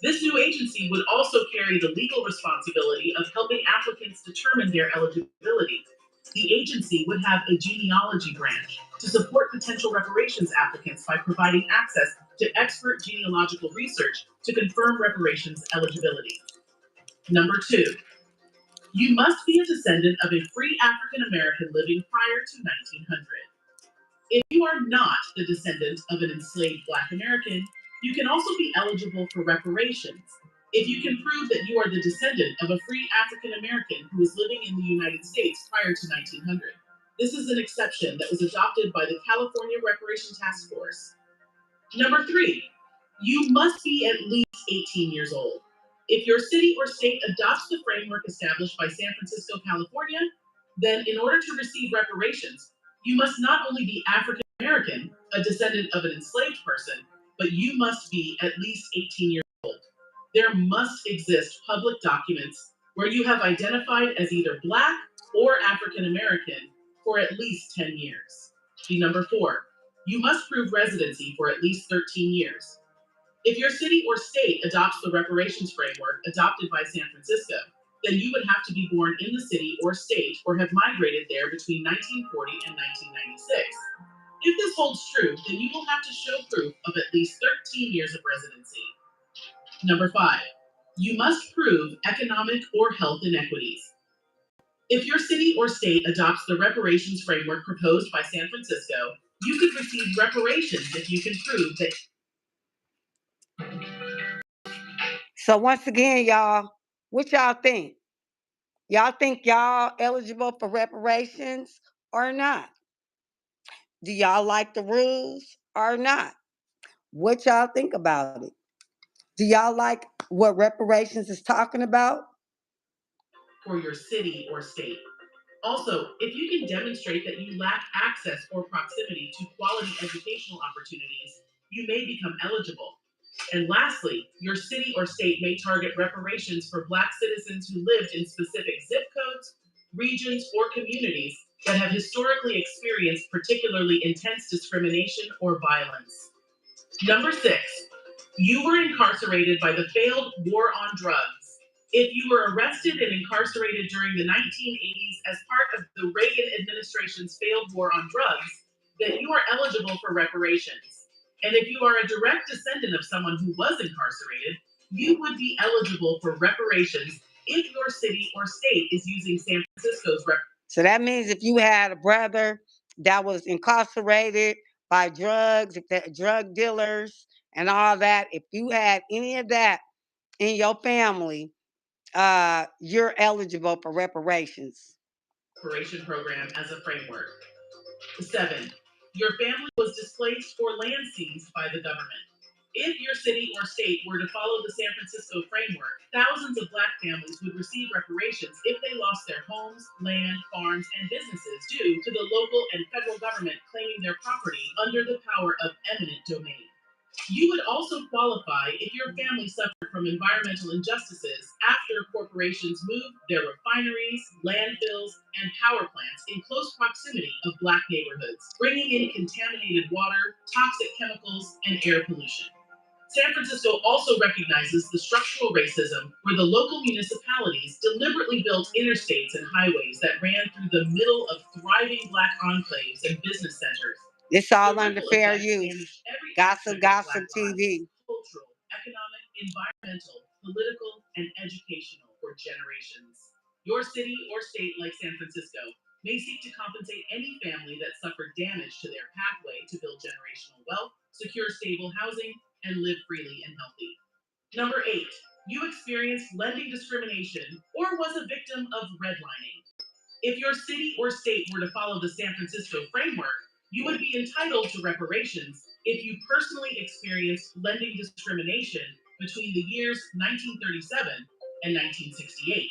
This new agency would also carry the legal responsibility of helping applicants determine their eligibility. The agency would have a genealogy branch to support potential reparations applicants by providing access to expert genealogical research to confirm reparations eligibility. Number 2, you must be a descendant of a free African American living prior to 1900. If you are not the descendant of an enslaved Black American, you can also be eligible for reparations if you can prove that you are the descendant of a free African American who was living in the United States prior to 1900. This is an exception that was adopted by the California Reparation Task Force. Number 3, you must be at least 18 years old. If your city or state adopts the framework established by San Francisco, California, then in order to receive reparations, you must not only be African American, a descendant of an enslaved person, but you must be at least 18 years old. There must exist public documents where you have identified as either Black or African American for at least 10 years. Number 4, you must prove residency for at least 13 years. If your city or state adopts the reparations framework adopted by San Francisco, then you would have to be born in the city or state or have migrated there between 1940 and 1996. If this holds true, then you will have to show proof of at least 13 years of residency. Number 5, you must prove economic or health inequities. If your city or state adopts the reparations framework proposed by San Francisco, you could receive reparations if you can prove that. So once again, y'all, what y'all think? Y'all think y'all eligible for reparations or not? Do y'all like the rules or not? What y'all think about it? Do y'all like what reparations is talking about? For your city or state. Also, if you can demonstrate that you lack access or proximity to quality educational opportunities, you may become eligible. And lastly, your city or state may target reparations for Black citizens who lived in specific zip codes, regions, or communities that have historically experienced particularly intense discrimination or violence. Number 6, You were incarcerated by the failed war on drugs. If you were arrested and incarcerated during the 1980s as part of the Reagan administration's failed war on drugs, then you are eligible for reparations. And if you are a direct descendant of someone who was incarcerated, you would be eligible for reparations if your city or state is using San Francisco's So that means if you had a brother that was incarcerated by drugs, drug dealers and all that, if you had any of that in your family, you're eligible for reparations. reparation program as a framework. 7. Your family was displaced or land seized by the government. If your city or state were to follow the San Francisco framework, thousands of Black families would receive reparations if they lost their homes, land, farms, and businesses due to the local and federal government claiming their property under the power of eminent domain. You would also qualify if your family suffered from environmental injustices after corporations moved their refineries, landfills, and power plants in close proximity of Black neighborhoods, bringing in contaminated water, toxic chemicals, and air pollution. San Francisco also recognizes the structural racism where the local municipalities deliberately built interstates and highways that ran through the middle of thriving Black enclaves and business centers. It's all under fair use. Gossip TV. Cultural, economic, environmental, political, and educational for generations. Your city or state like San Francisco may seek to compensate any family that suffered damage to their pathway to build generational wealth, secure stable housing, and live freely and healthy. Number 8, you experienced lending discrimination or was a victim of redlining. If your city or state were to follow the San Francisco framework, you would be entitled to reparations if you personally experienced lending discrimination between the years 1937 and 1968,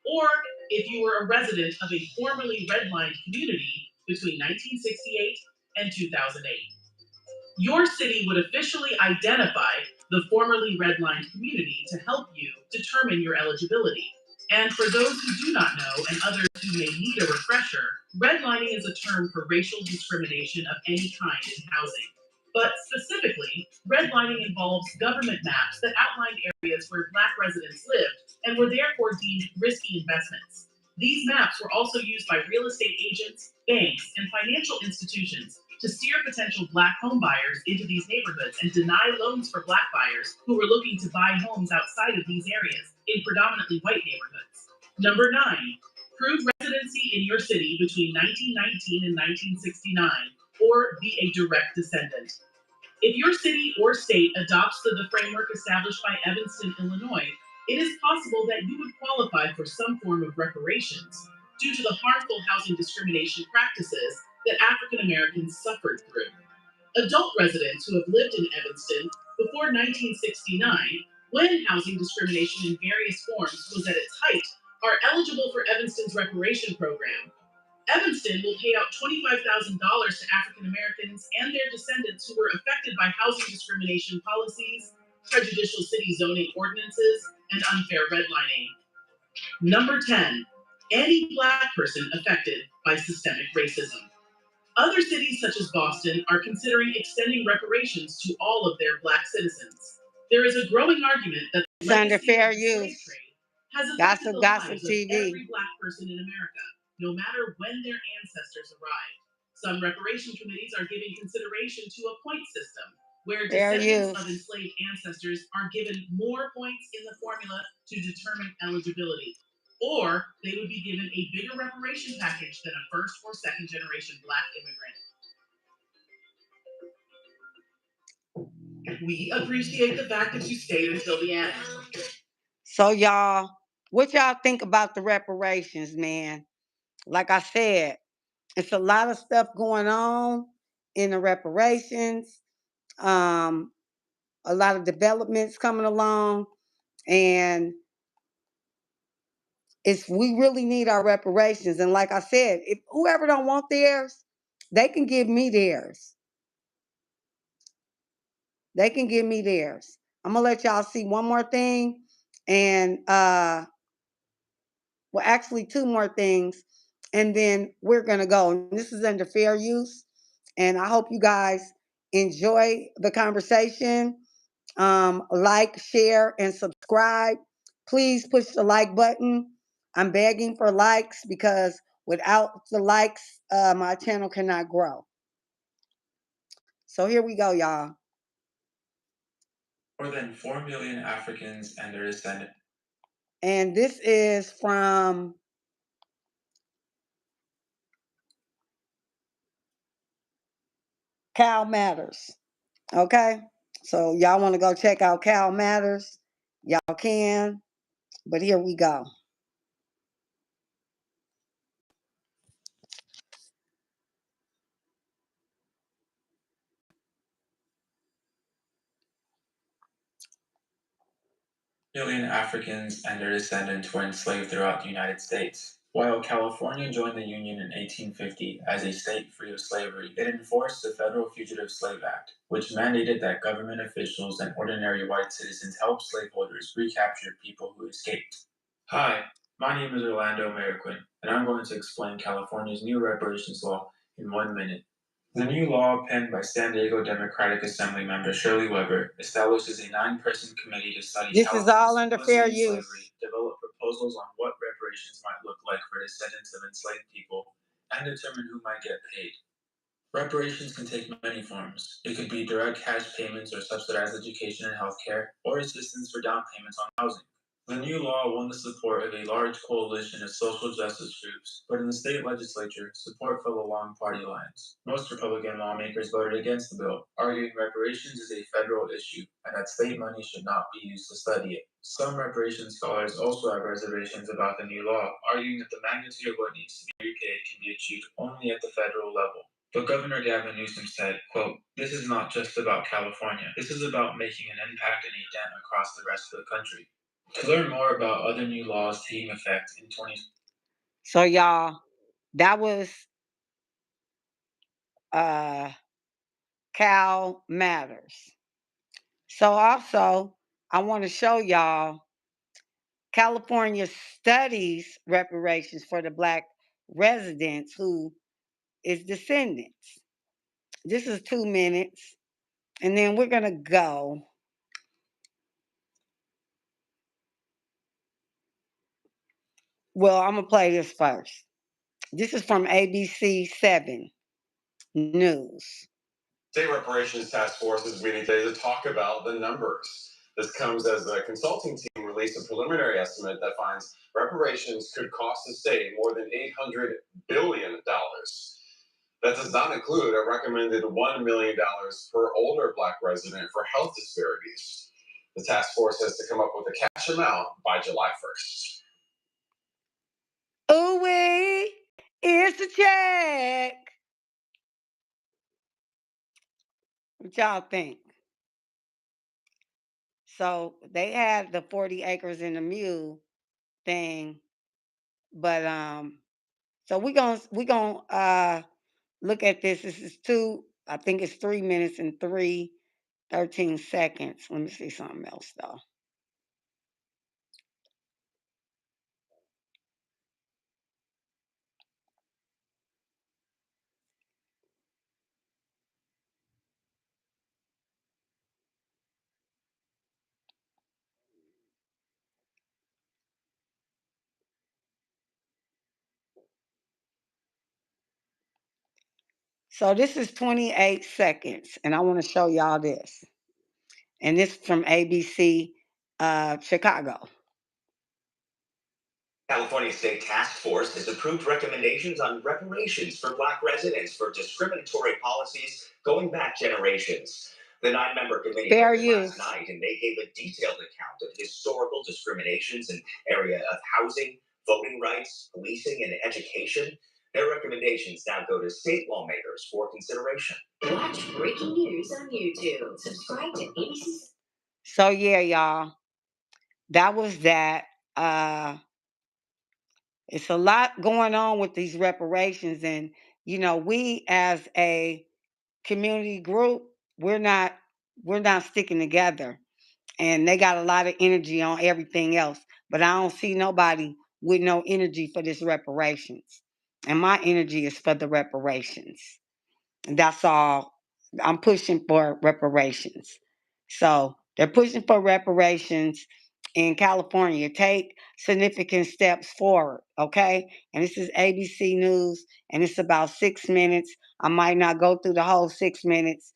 or if you were a resident of a formerly redlined community between 1968 and 2008. Your city would officially identify the formerly redlined community to help you determine your eligibility. And for those who do not know and others who may need a refresher, redlining is a term for racial discrimination of any kind in housing. But specifically, redlining involves government maps that outlined areas where Black residents lived and were therefore deemed risky investments. These maps were also used by real estate agents, banks, and financial institutions to steer potential Black home buyers into these neighborhoods and deny loans for Black buyers who were looking to buy homes outside of these areas in predominantly white neighborhoods. Number 9, prove residency in your city between 1919 and 1969, or be a direct descendant. If your city or state adopts the framework established by Evanston, Illinois, it is possible that you would qualify for some form of reparations due to the harmful housing discrimination practices that African Americans suffered through. Adult residents who have lived in Evanston before 1969, when housing discrimination in various forms was at its height, are eligible for Evanston's reparation program. Evanston will pay out $25,000 to African Americans and their descendants who were affected by housing discrimination policies, prejudicial city zoning ordinances, and unfair redlining. Number 10, any Black person affected by systemic racism. Other cities such as Boston are considering extending reparations to all of their Black citizens. There is a growing argument that it's under fair use. Has affected the lives of every Black person in America, no matter when their ancestors arrived. Some reparation committees are giving consideration to a point system, where descendants of enslaved ancestors are given more points in the formula to determine eligibility. Or they would be given a bigger reparation package than a first or second generation Black immigrant. We appreciate the fact that you stayed until the end. So y'all, what y'all think about the reparations, man? Like I said, it's a lot of stuff going on in the reparations. A lot of developments coming along, and we really need our reparations. And like I said, if whoever don't want theirs, they can give me theirs. They can give me theirs. I'm gonna let y'all see one more thing, and well, actually 2 more things, and then we're gonna go. And this is under fair use, and I hope you guys enjoy the conversation. Like, share, and subscribe. Please push the like button. I'm begging for likes because without the likes, my channel cannot grow. So here we go, y'all. More than 4 million Africans and their descendants. And this is from Cal Matters. Okay? So y'all want to go check out Cal Matters? Y'all can. But here we go. Million Africans and their descendants were enslaved throughout the United States. While California joined the Union in 1850 as a state free of slavery, it enforced the Federal Fugitive Slave Act, which mandated that government officials and ordinary white citizens help slaveholders recapture people who escaped. Hi, my name is Orlando Ameriquin, and I'm going to explain California's new reparations law in 1 minute. The new law, penned by San Diego Democratic Assembly member Shirley Weber, establishes a 9-person committee to study This is all California's under complicity fair in use. slavery, develop proposals on what reparations might look like for descendants of enslaved people, and determine who might get paid. Reparations can take many forms. It could be direct cash payments or subsidized education and healthcare, or assistance for down payments on housing. The new law won the support of a large coalition of social justice groups, but in the state legislature, support fell along party lines. Most Republican lawmakers voted against the bill, arguing reparations is a federal issue and that state money should not be used to study it. Some reparations scholars also have reservations about the new law, arguing that the magnitude of what needs to be repaid can be achieved only at the federal level. But Governor Gavin Newsom said, quote, "This is not just about California. This is about making an impact and a dent across the rest of the country." To learn more about other new laws taking effect in 20... So y'all, that was Cal Matters. So also, I want to show y'all California studies reparations for the Black residents who is descendants. This is 2 minutes, and then we're going to go. Well, I'm going to play this first. This is from ABC 7 News. State Reparations Task Force is meeting today to talk about the numbers. This comes as the consulting team released a preliminary estimate that finds reparations could cost the state more than $800 billion. That does not include a recommended $1 million per older Black resident for health disparities. The task force has to come up with a cash amount by July 1st. Ooh-wee, it's a check. What y'all think? So they had the 40 acres and a mule thing, but so we're gonna look at this. This is I think it's 3 minutes and 13 seconds. Let me see something else though. So this is 28 seconds, and I want to show y'all this. And this is from ABC Chicago. California State Task Force has approved recommendations on reparations for Black residents for discriminatory policies going back generations. The 9-member committee Fair met use. last night, and they gave a detailed account of historical discriminations in area of housing, voting rights, policing, and education. Their recommendations now go to state lawmakers for consideration. Watch breaking news on YouTube. Subscribe to ABC. So yeah, y'all, that was that. It's a lot going on with these reparations, and we as a community group, we're not sticking together, and they got a lot of energy on everything else, but I don't see nobody with no energy for this reparations, and my energy is for the reparations. And that's all. I'm pushing for reparations. So They're pushing for reparations in California. Take significant steps forward, okay? And this is ABC News, and it's about 6 minutes. I might not go through the whole 6 minutes.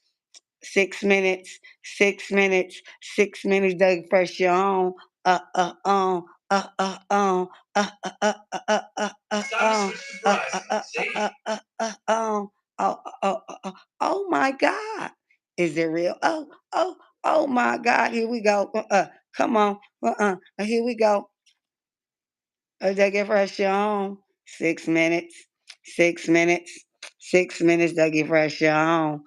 6 minutes, 6 minutes, 6 minutes, Doug Fresh, your own. Uh, uh, um, uh, uh, um, uh, uh, uh, uh, uh, uh, uh, um, oh, oh my God. Is it real? Oh my God. Here we go. Come on. Here we go. Dougie Fresh on. 6 minutes. 6 minutes. 6 minutes. Dougie Fresh on.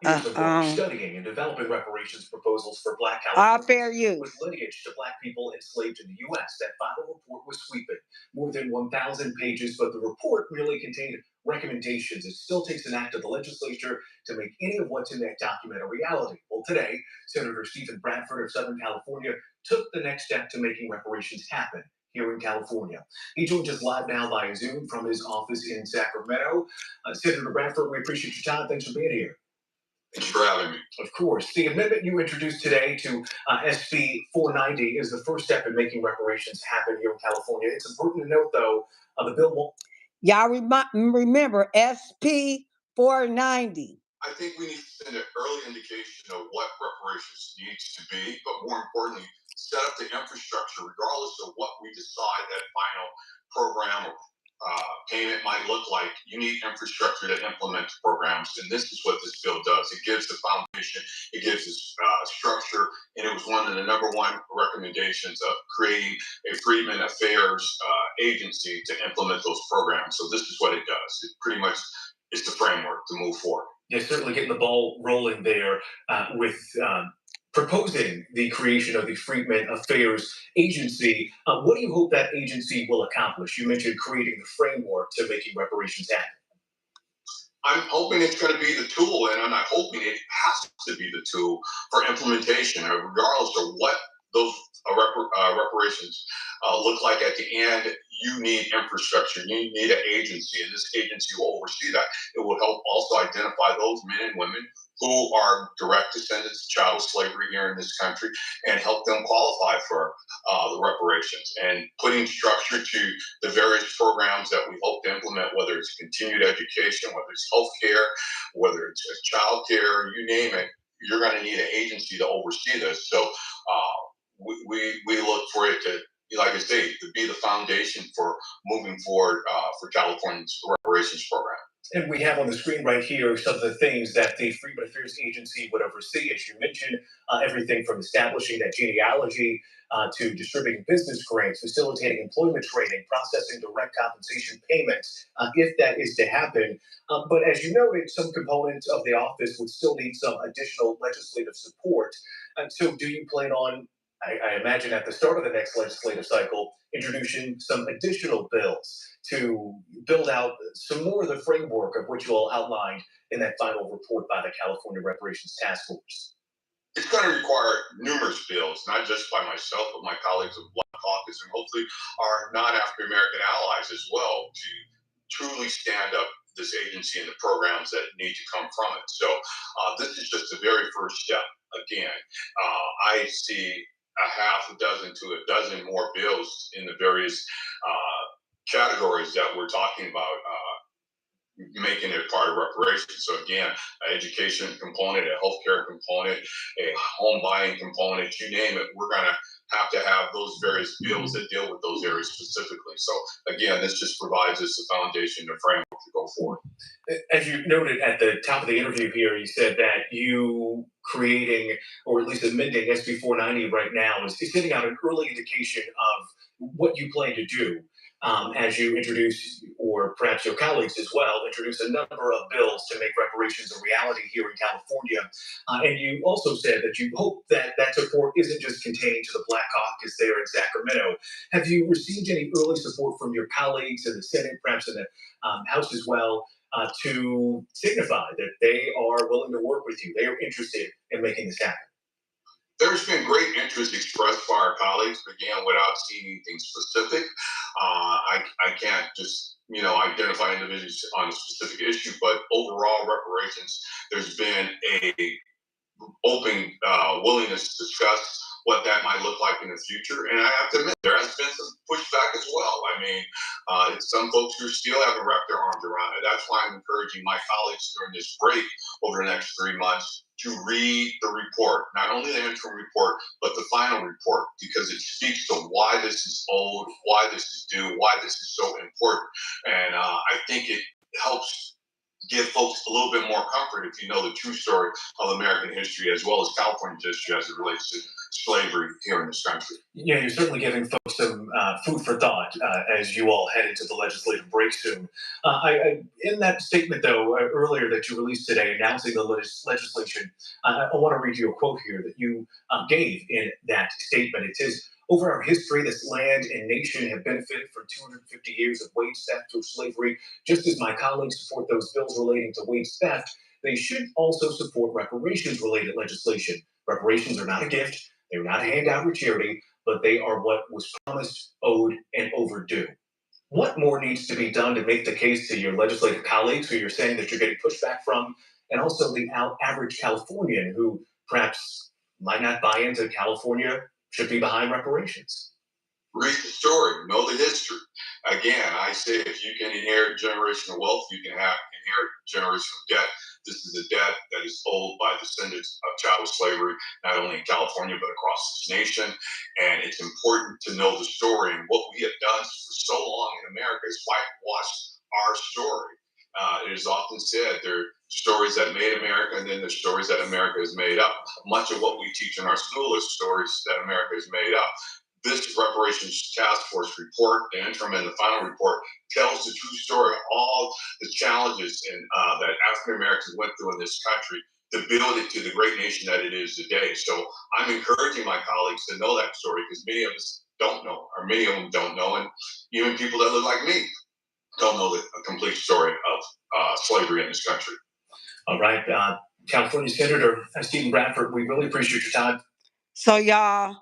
Years of work studying and developing reparations proposals for Black Californians with lineage to Black people enslaved in the U.S. That final report was sweeping, more than 1,000 pages, but the report merely contained recommendations. It still takes an act of the legislature to make any of what's in that document a reality. Well, today, Senator Stephen Bradford of Southern California took the next step to making reparations happen here in California. He joins us live now via Zoom from his office in Sacramento. Senator Bradford, we appreciate your time. Thanks for being here. Thanks for having me. Of course. The amendment you introduced today to SB 490 is the first step in making reparations happen here in California. It's important to note, though, the bill won't. Y'all remember SB 490. I think we need to send an early indication of what reparations needs to be, but more importantly, set up the infrastructure, regardless of what we decide that final program or payment might look like. You need infrastructure to implement the programs, and this is what this bill does. It gives the foundation, it gives us structure, and it was one of the number one recommendations of creating a Freedmen Affairs agency to implement those programs. So this is what it does. It pretty much is the framework to move forward. Yeah, certainly getting the ball rolling there with proposing the creation of the Freedmen Affairs Agency. What do you hope that agency will accomplish? You mentioned creating the framework to making reparations happen. I'm hoping it's going to be the tool, and I'm not hoping it has to be the tool for implementation, regardless of what those reparations look like at the end. You need infrastructure. You need an agency, and this agency will oversee that. It will help also identify those men and women who are direct descendants of chattel slavery here in this country and help them qualify for the reparations, and putting structure to the various programs that we hope to implement, whether it's continued education, whether it's healthcare, whether it's child care, you name it. You're going to need an agency to oversee this. So we look for it to, like I say, to be the foundation for moving forward for California's reparations program. And we have on the screen right here some of the things that the Freedmen Affairs Agency would oversee. As you mentioned, everything from establishing that genealogy to distributing business grants, facilitating employment training, processing direct compensation payments, if that is to happen. But as you noted, some components of the office would still need some additional legislative support. And so do you plan on, I imagine at the start of the next legislative cycle, introducing some additional bills to build out some more of the framework of which you all outlined in that final report by the California Reparations Task Force? It's going to require numerous bills, not just by myself, but my colleagues of Black Caucus and hopefully our non-African American allies as well, to truly stand up this agency and the programs that need to come from it. So this is just the very first step. Again, I see a half a dozen to a dozen more bills in the various categories that we're talking about, making it part of reparations. So again, an education component, a healthcare component, a home buying component, you name it, we're going to have those various bills that deal with those areas specifically. So again, this just provides us the foundation, the framework to go forward. As you noted at the top of the interview here, you said that you creating, or at least amending SB 490 right now is sending out an early indication of what you plan to do. As you introduce, or perhaps your colleagues as well, introduce a number of bills to make reparations a reality here in California. And you also said that you hope that that support isn't just contained to the Black Caucus there in Sacramento. Have you received any early support from your colleagues in the Senate, perhaps in the House as well, to signify that they are willing to work with you? They are interested in making this happen. There's been great interest expressed by our colleagues, but again, without seeing anything specific. I can't just identify individuals on a specific issue, but overall reparations, there's been a open willingness to discuss what that might look like in the future. And I have to admit, there has been some pushback as well. I mean, it's some folks who still haven't wrapped their arms around it. That's why I'm encouraging my colleagues during this break over the next 3 months to read the report, not only the interim report, but the final report, because it speaks to why this is old, why this is due, why this is so important. And I think it helps give folks a little bit more comfort if you know the true story of American history as well as California's history as it relates to slavery here in this country. Yeah, you're certainly giving folks some food for thought as you all head into the legislative break soon. In that statement, though, earlier that you released today announcing the legislation, I want to read you a quote here that you gave in that statement. It says, over our history, this land and nation have benefited from 250 years of wage theft through slavery. Just as my colleagues support those bills relating to wage theft, they should also support reparations-related legislation. Reparations are not a gift. They're not a handout or charity, but they are what was promised, owed, and overdue. What more needs to be done to make the case to your legislative colleagues who you're saying that you're getting pushback from, and also the average Californian who perhaps might not buy into California should be behind reparations? Read the story, know the history. Again, I say if you can inherit generational wealth, you can inherit generational debt. This is a debt that is owed by descendants of chattel slavery, not only in California, but across this nation. And it's important to know the story. And what we have done for so long in America is whitewash our story. It is often said there are stories that made America, and then there's stories that America has made up. Much of what we teach in our school is stories that America has made up. This reparations task force report, the interim and the final report, tells the true story of all the challenges that African Americans went through in this country to build it to the great nation that it is today. So I'm encouraging my colleagues to know that story, because many of us don't know, or many of them don't know, and even people that look like me don't know the complete story of slavery in this country. All right, California Senator Stephen Bradford, we really appreciate your time. So y'all,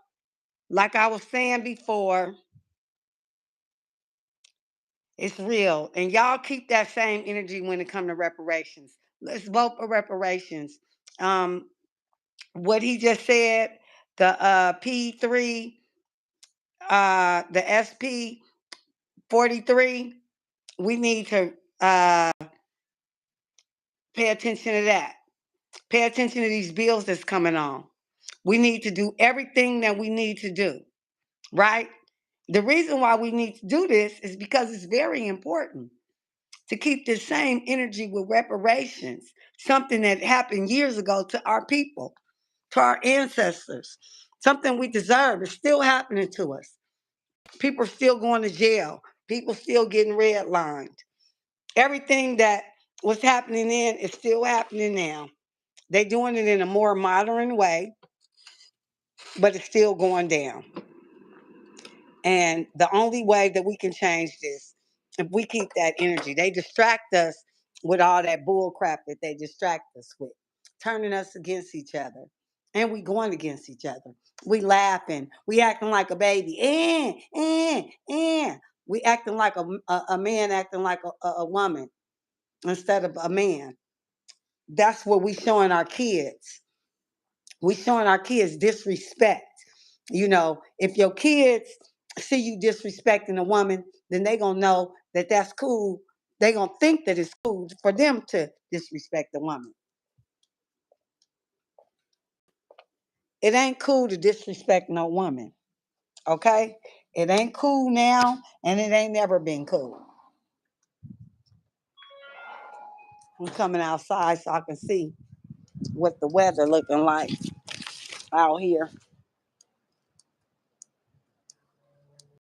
like I was saying before, it's real. And y'all keep that same energy when it comes to reparations. Let's vote for reparations. What he just said, the P3, the SP 43, we need to pay attention to that. Pay attention to these bills that's coming on. We need to do everything that we need to do, right? The reason why we need to do this is because it's very important to keep the same energy with reparations, something that happened years ago to our people, to our ancestors, something we deserve. It's still happening to us. People are still going to jail. People still getting redlined. Everything that was happening then is still happening now. They're doing it in a more modern way, but it's still going down. And the only way that we can change this, if we keep that energy, they distract us with all that bull crap that they distract us with, turning us against each other. And we going against each other. We laughing. We acting like a baby. We acting like a man acting like a woman instead of a man. That's what we showing our kids. We showing our kids disrespect. You know, if your kids see you disrespecting a woman, then they gonna know that that's cool. They gonna think that it's cool for them to disrespect a woman. It ain't cool to disrespect no woman. Okay? It ain't cool now, and it ain't never been cool. I'm coming outside so I can see what the weather looking like out here.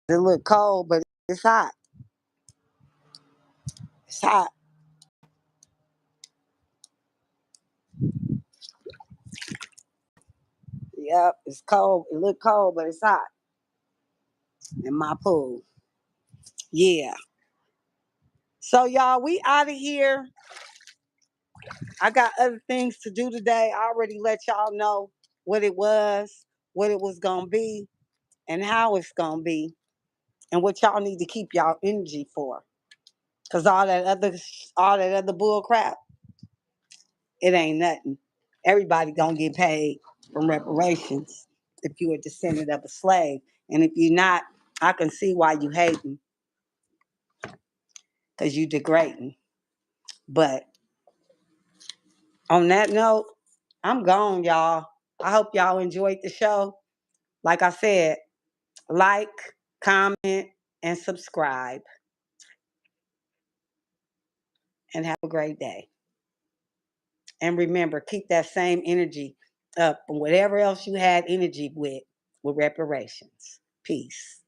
It look cold, but it's hot. It's hot. Yep, it's cold. It look cold, but it's hot in my pool. Yeah. So y'all, we out of here. I got other things to do today. I already let y'all know what it was gonna be, and how it's gonna be, and what y'all need to keep y'all energy for. Cause all that other bull crap, it ain't nothing. Everybody gonna get paid from reparations if you're a descendant of a slave. And if you're not, I can see why you hating, because you degrading. But on that note, I'm gone, y'all. I hope y'all enjoyed the show. Like I said, like, comment, and subscribe. And have a great day. And remember, keep that same energy up and whatever else you had energy with reparations. Peace.